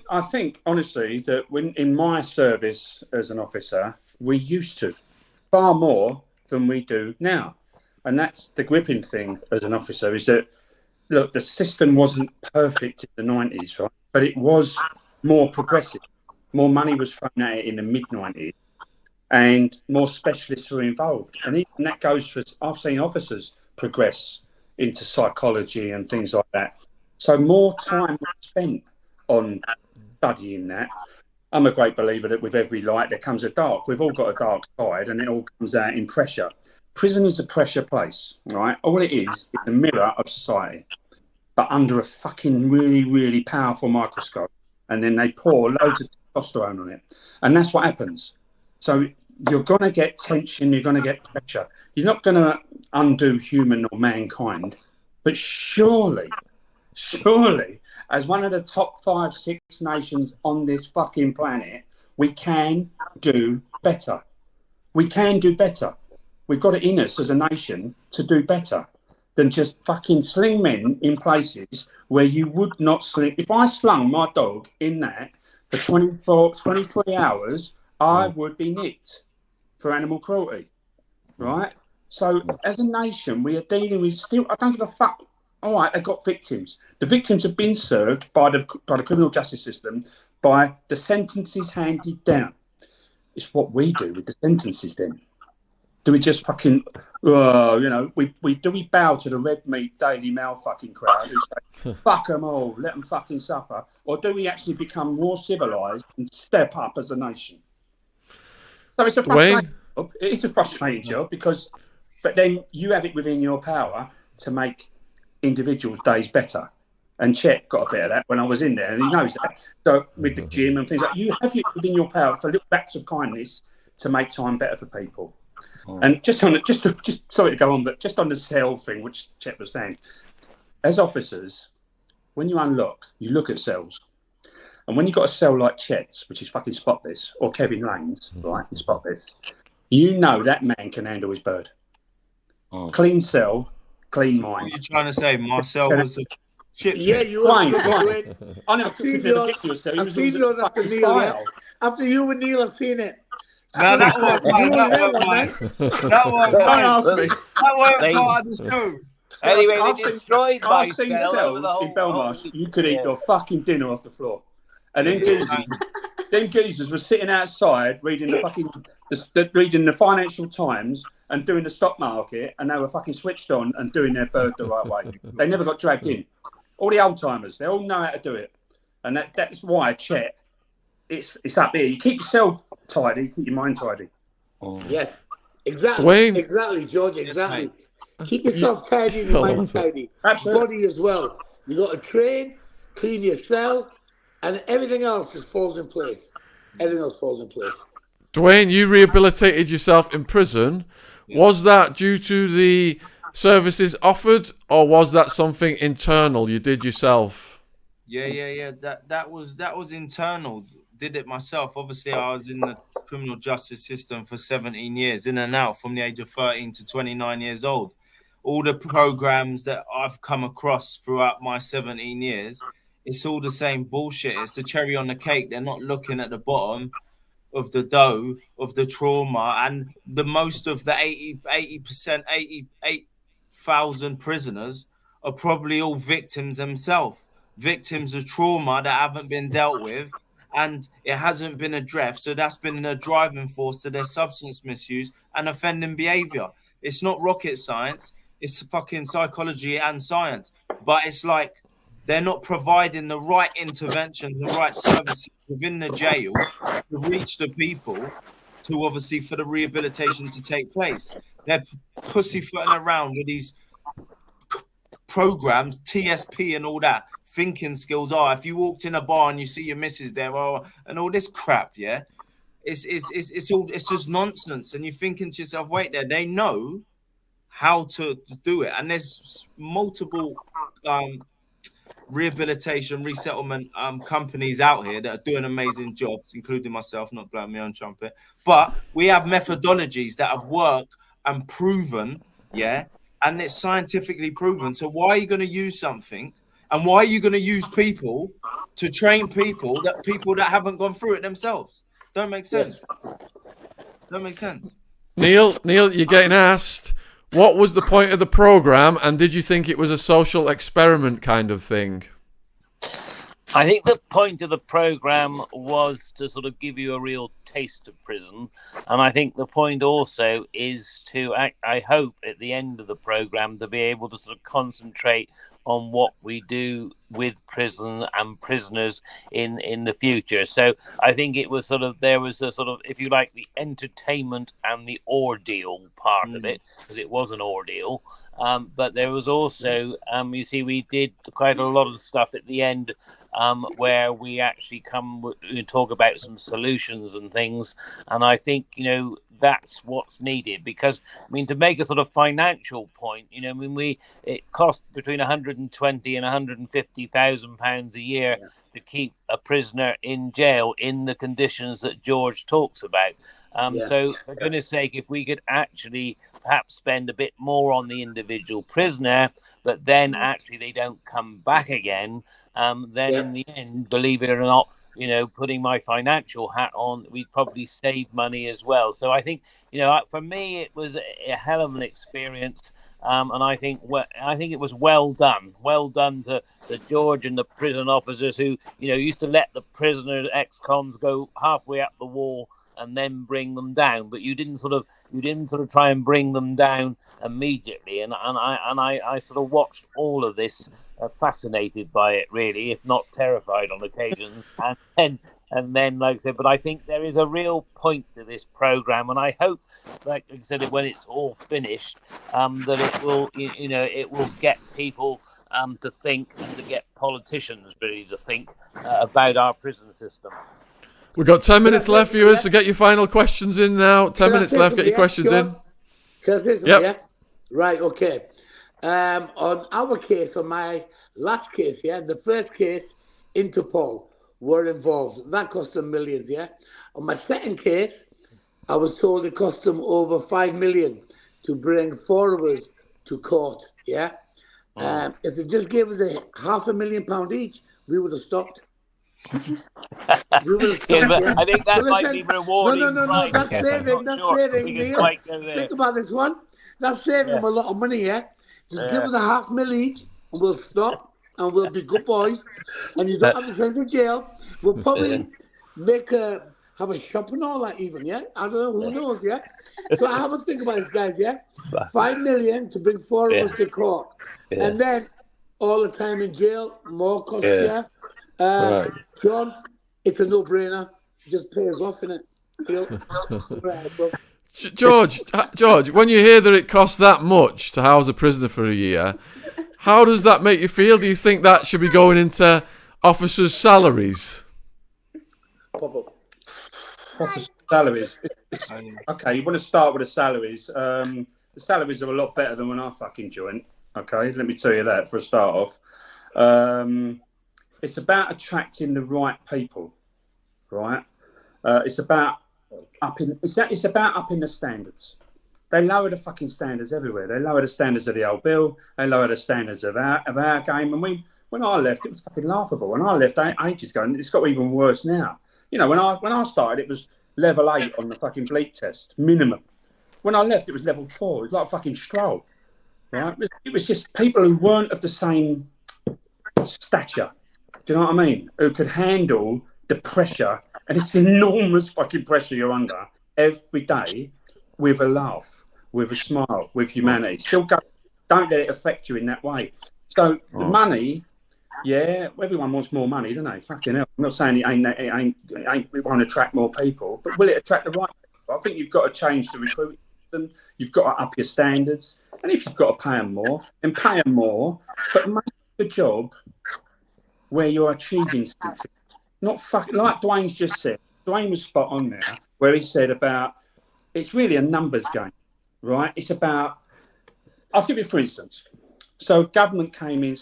I think honestly that when in my service as an officer, we used to far more than we do now, and that's the gripping thing as an officer is that look, the system wasn't perfect in the 90s, right? But it was more progressive. More money was thrown at it in the mid 90s, and more specialists were involved. And even that goes for I've seen officers progress into psychology and things like that. So more time was spent on studying that. I'm a great believer that with every light there comes a dark. We've all got a dark side and it all comes out in pressure. Prison is a pressure place, right? All it is a mirror of society, but under a fucking really, really powerful microscope. And then they pour loads of testosterone on it. And that's what happens. So you're going to get tension, you're going to get pressure. You're not going to undo human or mankind, but surely, as one of the top 5, 6 nations on this fucking planet, we can do better. We can do better. We've got it in us as a nation to do better than just fucking sling men in places where you would not sling. If I slung my dog in that for 23 hours, I would be nicked for animal cruelty, right? So as a nation, we are dealing with still, I don't give a fuck. All right, they've got victims. The victims have been served by the criminal justice system by the sentences handed down. It's what we do with the sentences then. Do we just fucking, we bow to the red meat Daily Mail fucking crowd who say, fuck them all, let them fucking suffer? Or do we actually become more civilised and step up as a nation? So it's a frustrating job. It's a frustrating job but then you have it within your power to make individuals' days better. And Chet got a bit of that when I was in there, and he knows that. So with the gym and things like that, you have it within your power for little acts of kindness to make time better for people. And just sorry to go on, but just on the cell thing, which Chet was saying, as officers, when you unlock, you look at cells. And when you've got a cell like Chet's, which is fucking spotless, or Kevin Lane's, right, and spotless, you know that man can handle his bird. clean cell, clean mind. What are you trying to say? Marcel was a chip. Yeah, you were. Dwayne. I never I've seen yours. I've seen yours after fucking Neil. Yeah? file. After you and Neil, I've seen it. No, that wasn't mine. That wasn't mine. That wasn't Don't mine. ask me. That wasn't part of the show. Anyway, I've they seen- destroyed my I've seen cell over the cells in whole. Belmarsh. You could eat your fucking dinner off the floor. And then geezers were sitting outside reading reading the Financial Times and doing the stock market, and they were fucking switched on and doing their bird the right way. They never got dragged in. All the old timers, they all know how to do it, and that's why Chet. It's up here. You keep yourself tidy, keep your mind tidy. Yes, exactly. Dwayne. Exactly, George. Exactly. Keep yourself tidy and your mind tidy. Absolutely. Body as well. You got to train, clean your cell, and everything else just falls in place. Everything else falls in place. Dwayne, you rehabilitated yourself in prison. Was that due to the services offered, or was that something internal you did yourself? Yeah. That was internal. Did it myself. Obviously, I was in the criminal justice system for 17 years, in and out from the age of 13 to 29 years old. All the programs that I've come across throughout my 17 years, it's all the same bullshit. It's the cherry on the cake. They're not looking at the bottom of the dough of the trauma, and the most of the 88,000 prisoners are probably all victims themselves, victims of trauma that haven't been dealt with, and it hasn't been addressed. So that's been a driving force to their substance misuse and offending behavior. It's not rocket science, it's fucking psychology and science, but it's like they're not providing the right intervention, the right services within the jail to reach the people, to obviously for the rehabilitation to take place. They're pussyfooting around with these programs, TSP and all that. Thinking skills are, if you walked in a bar and you see your missus there, and all this crap, yeah, it's just nonsense. And you're thinking to yourself, wait there, they know how to do it, and there's multiple rehabilitation, resettlement companies out here that are doing amazing jobs, including myself, not blowing my own trumpet. But we have methodologies that have worked and proven, yeah, and it's scientifically proven. So why are you going to use something? And why are you going to use people to train people that haven't gone through it themselves? Don't make sense. Don't make sense. Neil, you're getting asked, what was the point of the program, and did you think it was a social experiment kind of thing? I think the point of the program was to sort of give you a real taste of prison, and I think the point also is to, I hope at the end of the program, to be able to sort of concentrate on what we do with prison and prisoners in the future. So I think it was sort of, there was a sort of, if you like, the entertainment and the ordeal part of it, because it was an ordeal. But there was also, you see, we did quite a lot of stuff at the end where we actually talk about some solutions and things. And I think, that's what's needed, because, to make a sort of financial point, it cost between 120 and 150,000 pounds a year to keep a prisoner in jail in the conditions that George talks about. So, for goodness sake, if we could actually perhaps spend a bit more on the individual prisoner, but then actually they don't come back again, then in the end, believe it or not, putting my financial hat on, we'd probably save money as well. So I think, for me, it was a hell of an experience. And I think it was well done to George and the prison officers who, used to let the prisoners, ex-cons, go halfway up the wall and then bring them down, but you didn't sort of try and bring them down immediately. And I sort of watched all of this, fascinated by it, really, if not terrified on occasions. And then, like I said, but I think there is a real point to this program, and I hope, like I said, when it's all finished, that it will, it will get people to think, and to get politicians really to think about our prison system. We've got 10 minutes left, viewers, so get your final questions in now. 10 minutes left, get your questions in. Can I say something, yeah? Right, okay. On our case, on my last case, the first case, Interpol were involved. That cost them millions, On my second case, I was told it cost them over 5 million to bring 4 of us to court, yeah? If they just gave us a £500,000 each, we would have stopped. We would have stopped, yeah? I think that So might listen, be rewarding. no, that's saving, Neil. Think about this one. That's saving them a lot of money, yeah? Just give us a £500,000 each, and we'll stop, and we'll be good boys, and you don't have to send us to jail. We'll probably have a shop and all that even, yeah? I don't know, who knows, yeah? So I have a think about this, guys, yeah? 5 million to bring 4 of us to court. Yeah. And then all the time in jail, more cost, yeah? John, it's a no-brainer. Just pay us off, innit? George, when you hear that it costs that much to house a prisoner for a year, how does that make you feel? Do you think that should be going into officers' salaries? Officers' salaries. Okay, you want to start with the salaries. The salaries are a lot better than when I fucking joined. Okay, let me tell you that for a start off. It's about attracting the right people, right? It's about upping the standards. They lower the fucking standards everywhere. They lower the standards of the old bill. They lower the standards of our game. And when I left, it was fucking laughable. When I left ages ago, and it's got even worse now. You know, when I started, it was level 8 on the fucking bleep test, minimum. When I left, it was level 4. It was like a fucking stroll, right? It was just people who weren't of the same stature. Do you know what I mean? Who could handle the pressure, and it's enormous fucking pressure you're under every day, with a laugh, with a smile, with humanity. Still don't let it affect you in that way. So the money, everyone wants more money, don't they? Fucking hell. I'm not saying it won't attract more people, but will it attract the right people? I think you've got to change the recruiting system. You've got to up your standards, and if you've got to pay them more, then pay them more, but make the job where you're achieving something. Not fucking, like Dwayne's just said. Dwayne was spot on there, where he said about, it's really a numbers game, right? It's about, I'll give you for instance. So government came in,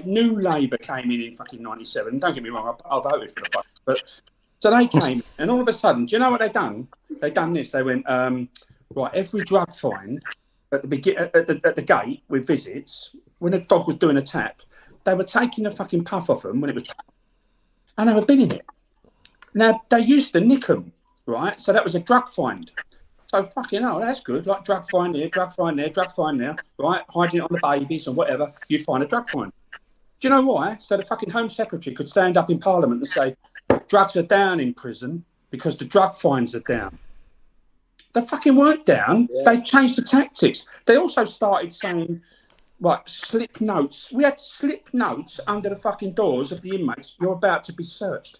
new Labour came in fucking 97. Don't get me wrong, I voted for the fuck. But so they came, and all of a sudden, do you know what they done? They done this. They went, right, every drug fine at the gate with visits, when a dog was doing a tap, they were taking the fucking puff off them when it was, and they were binning it. Now they used to nick them, right? So that was a drug find. So fucking hell, that's good. Like drug find here, drug find there, drug find there, right? Hiding it on the babies and whatever, you'd find a drug find. Do you know why? So the fucking Home Secretary could stand up in Parliament and say, drugs are down in prison because the drug fines are down. They fucking weren't down. Yeah. They changed the tactics. They also started saying, right, slip notes. We had slip notes under the fucking doors of the inmates. You're about to be searched.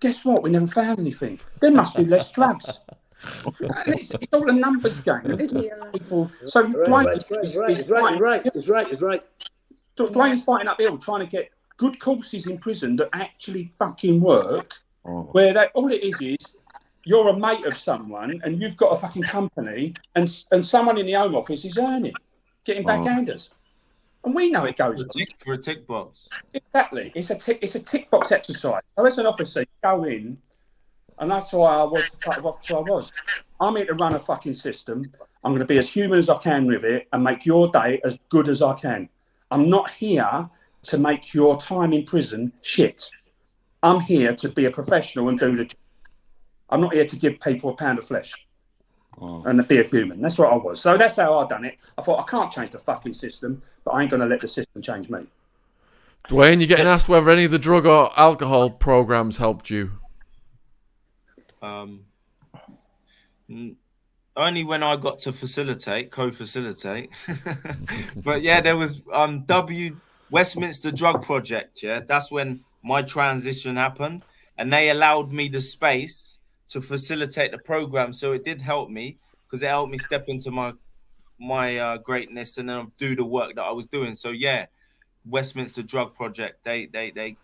Guess what? We never found anything. There must be less drugs. It's all a numbers game. People. So Dwayne's right. So Dwayne's fighting uphill, trying to get good courses in prison that actually fucking work. Where all it is you're a mate of someone and you've got a fucking company, and someone in the Home Office is earning, getting backhanders. And we know it goes for a tick box. Exactly. It's a tick box exercise. So as an officer, you go in, and that's why I was the type of officer I was. I'm here to run a fucking system. I'm going to be as human as I can with it and make your day as good as I can. I'm not here to make your time in prison shit. I'm here to be a professional and do the job. I'm not here to give people a pound of flesh. And be a human. That's what I was. So that's how I done it. I thought, I can't change the fucking system, but I ain't going to let the system change me. Dwayne, you're getting asked whether any of the drug or alcohol programs helped you. Only when I got to co-facilitate. But yeah, there was Westminster Drug Project. Yeah, that's when my transition happened, and they allowed me the space to facilitate the program. So it did help me because it helped me step into my greatness and then do the work that I was doing. So yeah, Westminster Drug Project, they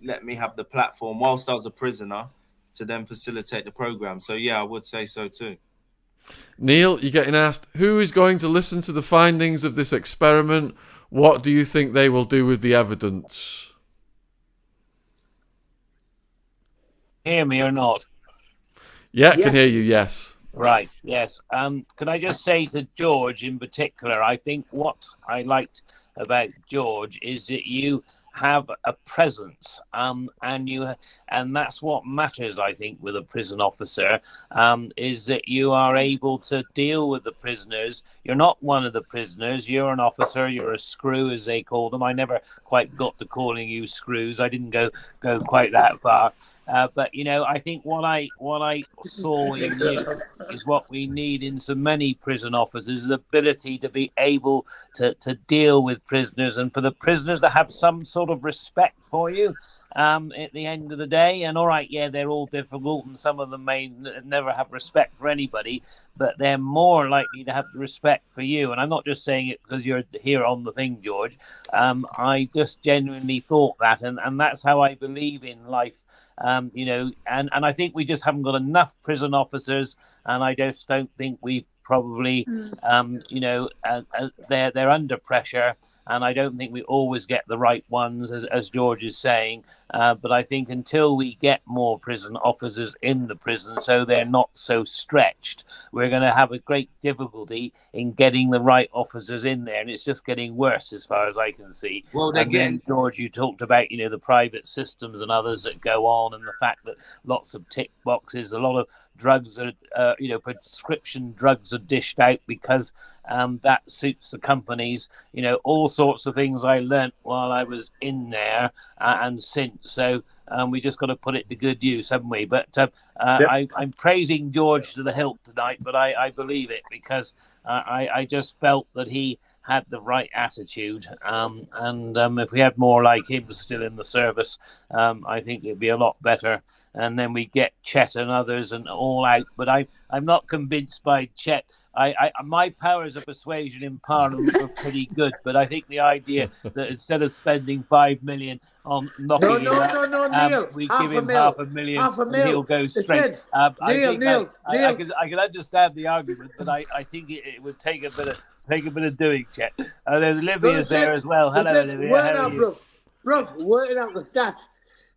let me have the platform whilst I was a prisoner to then facilitate the program. So yeah, I would say so too. Neil, you're getting asked, who is going to listen to the findings of this experiment? What do you think they will do with the evidence? Hear me or not? Yeah, I can hear you, yes. Right. Yes. Can I just say to George in particular, I think what I liked about George is that you have a presence, and that's what matters, I think, with a prison officer, is that you are able to deal with the prisoners. You're not one of the prisoners. You're an officer. You're a screw, as they call them. I never quite got to calling you screws. I didn't go quite that far. But I think what I saw in you is what we need in so many prison officers: the ability to be able to deal with prisoners, and for the prisoners to have some sort of respect for you. At the end of the day, and all right, yeah, they're all difficult, and some of them may never have respect for anybody, but they're more likely to have respect for you. And I'm not just saying it because you're here on the thing, George. I just genuinely thought that, and that's how I believe in life. And I think we just haven't got enough prison officers, and I just don't think we've probably, they're under pressure, and I don't think we always get the right ones, as George is saying. But I think until we get more prison officers in the prison, so they're not so stretched, we're going to have a great difficulty in getting the right officers in there, and it's just getting worse as far as I can see. Well, then, George, you talked about the private systems and others that go on, and the fact that lots of tick boxes, a lot of drugs are, prescription drugs are dished out because that suits the companies. All sorts of things I learnt while I was in there and since. So we just got to put it to good use, haven't we? But I'm praising George to the hilt tonight, but I believe it because I just felt that he had the right attitude, and if we had more like him still in the service, I think it'd be a lot better. And then we get Chet and others and all out. But I'm not convinced by Chet. My powers of persuasion in Parliament were pretty good, but I think the idea that instead of spending $5 million on knocking Neil, we give him $500,000 and he'll go straight. Neil, I can understand the argument, but I think it would take a bit of doing, Chet. There's Olivia's there as well. Hello, Olivia. Working out the stats.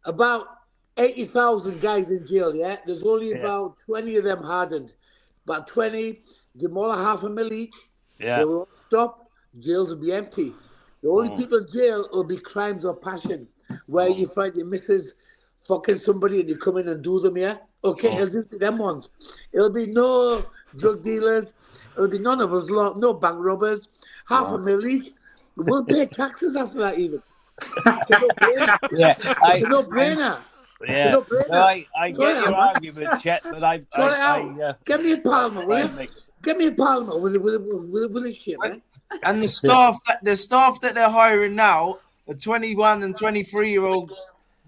About 80,000 guys in jail, yeah? There's only about 20 of them hardened. About 20, give them all $500,000 each. Yeah. They won't stop. Jails will be empty. The only people in jail will be crimes of passion, where you find your missus fucking somebody and you come in and do them, yeah? Okay, it'll just be them ones. It'll be no drug dealers. It'll be none of us, no bank robbers. $500,000 each. We won't pay taxes after that even. It's a no-brainer. It's a no-brainer. Yeah, no, I get your argument, Chet, but get me a Parliament, will you? Get me a Parliament with this shit, man. And the staff that they're hiring now are 21 and 23-year-old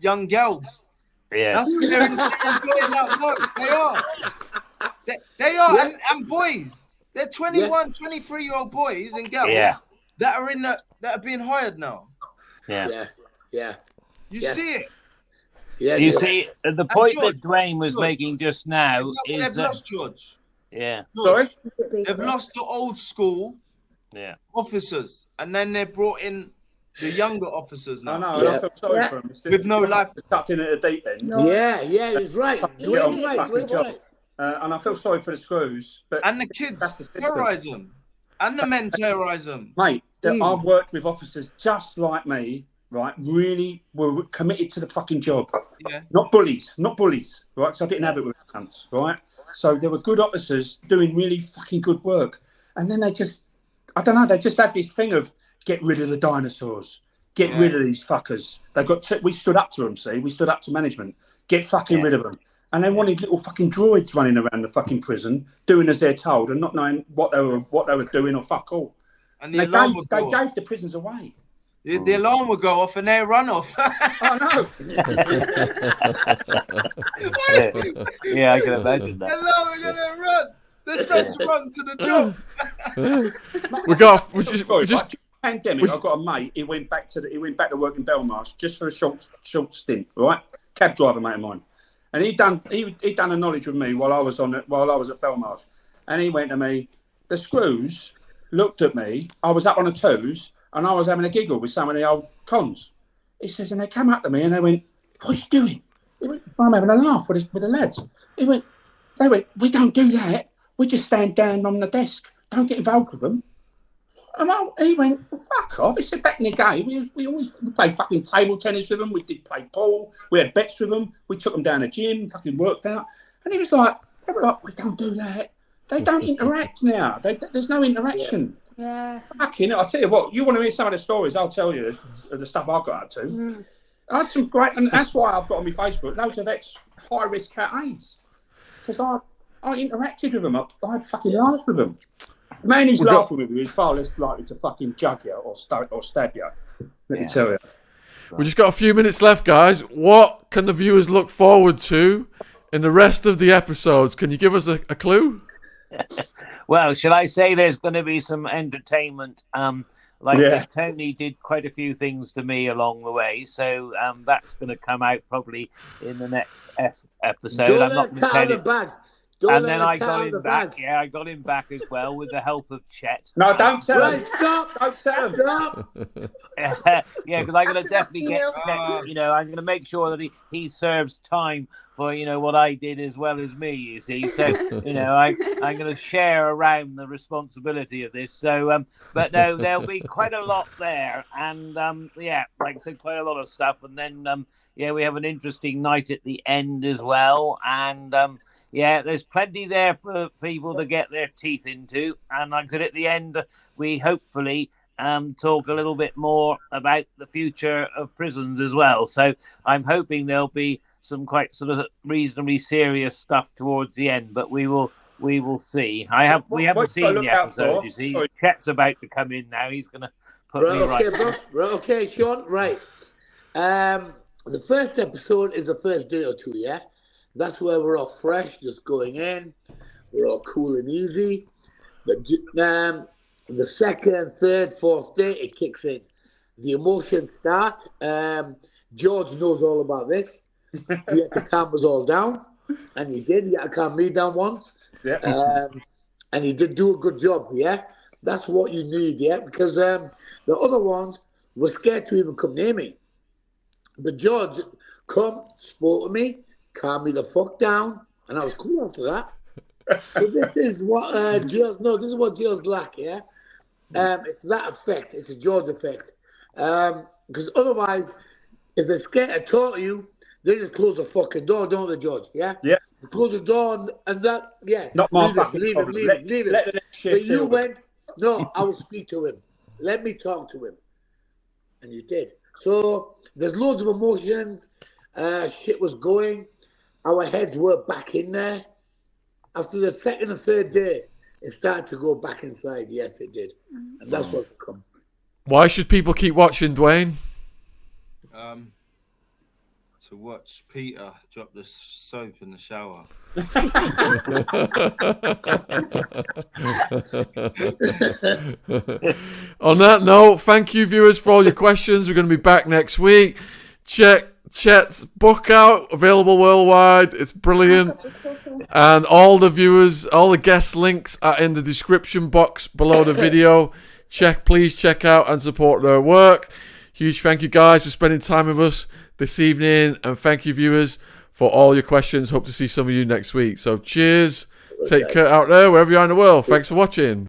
young girls. Yeah, that's what they're employing now. No, they are. They are, yeah. and boys. They're 21, 23-year-old boys and girls that are being hired now. Yeah. You see it. Yeah, you see, the point that Dwayne was making just now is they've lost, George. Yeah. Sorry? They've lost the old school officers, and then they've brought in the younger officers now. I know, I feel sorry for them. With no life. Tucked in at the deep end. Yeah, he's right. He's right. And I feel sorry for the screws. And the kids terrorise them. And the men terrorise them. Mate, I've worked with officers just like me, right, really were committed to the fucking job. Yeah. Not bullies, right? Because I didn't have it with cunts, right? So there were good officers doing really fucking good work. And then they just had this thing of get rid of the dinosaurs. Get rid of these fuckers. We stood up to them, see? We stood up to management. Get fucking rid of them. And they wanted little fucking droids running around the fucking prison, doing as they're told and not knowing what they were doing or fuck all. And they gave the prisons away. The alarm would go off and they run off. Oh, no. Yeah, I can imagine that. The alarm are going to run. They're supposed to run to the job. we just pandemic. I've got a mate. He went back to work in Belmarsh just for a short stint. Right, cab driver mate of mine, and he done a knowledge with me while I was at Belmarsh, and he went to me. The screws looked at me. I was up on the toes. And I was having a giggle with some of the old cons. He says, and they come up to me and they went, "What are you doing?" He went, "I'm having a laugh with the lads." They went, "We don't do that. We just stand down on the desk. Don't get involved with them. And he went, well, fuck off. He said, back in the day, we always played fucking table tennis with them. We did play pool. We had bets with them. We took them down the gym, fucking worked out. And he was like, they were like, we don't do that. They don't interact now. There's no interaction. Yeah. Fucking, I'll tell you what, you want to hear some of the stories, I'll tell you the stuff I got up to. Mm. I had some great, and that's why I've got on my Facebook loads of ex-high-risk cat A's. Because I interacted with them. I had fucking laughs with them. The man who's laughing with you is far less likely to fucking jug you or stab you. Let me tell you. We just got a few minutes left, guys. What can the viewers look forward to in the rest of the episodes? Can you give us a clue? Well, shall I say there's going to be some entertainment? Tony did quite a few things to me along the way, so that's going to come out probably in the next episode. I'm not going to tell you. And then I got him back. Yeah, I got him back as well with the help of Chet. No, don't tell him. Stop! Don't tell him. Stop! Yeah, because I'm going to definitely get Chet. You know, I'm going to make sure that he serves time for, you know, what I did as well as me, you see. So, you know, I'm going to share around the responsibility of this. So, but no, there'll be quite a lot there. And, like I said, quite a lot of stuff. And then, we have an interesting night at the end as well. And, there's plenty there for people to get their teeth into. And like I said, at the end, we hopefully talk a little bit more about the future of prisons as well. So I'm hoping there'll be some quite sort of reasonably serious stuff towards the end, but we will see. We haven't seen the episode, you see. Chet's about to come in now. He's going to put me right. Okay, Sean, right. The first episode is the first day or two, yeah? That's where we're all fresh, just going in. We're all cool and easy. But the second, third, fourth day, it kicks in. The emotions start. George knows all about this. He had to calm us all down, and he did. He had to calm me down once. Yeah. And he did do a good job, yeah? That's what you need, yeah? Because the other ones were scared to even come near me. But George spoke to me, calmed me the fuck down, and I was cool after that. So this is what this is what George lack, yeah? It's that effect. It's a George effect. Because otherwise, if they're scared to talk to you, they just close the fucking door, don't they, George? Yeah? Yeah. They close the door and that, yeah. Not my leave him. But you went, no, I will speak to him. Let me talk to him. And you did. So there's loads of emotions. Shit was going. Our heads were back in there. After the second and third day, it started to go back inside. Yes, it did. And that's what's come. Why should people keep watching, Dwayne? To watch Peter drop the soap in the shower. On that note, thank you, viewers, for all your questions. We're going to be back next week. Check Chet's book out, available worldwide. It's brilliant. And all the viewers, all the guest links are in the description box below the video. Please check out and support their work. Huge thank you, guys, for spending time with us this evening. And thank you, viewers, for all your questions. Hope to see some of you next week. So cheers. Take care out there, wherever you are in the world. Thanks for watching.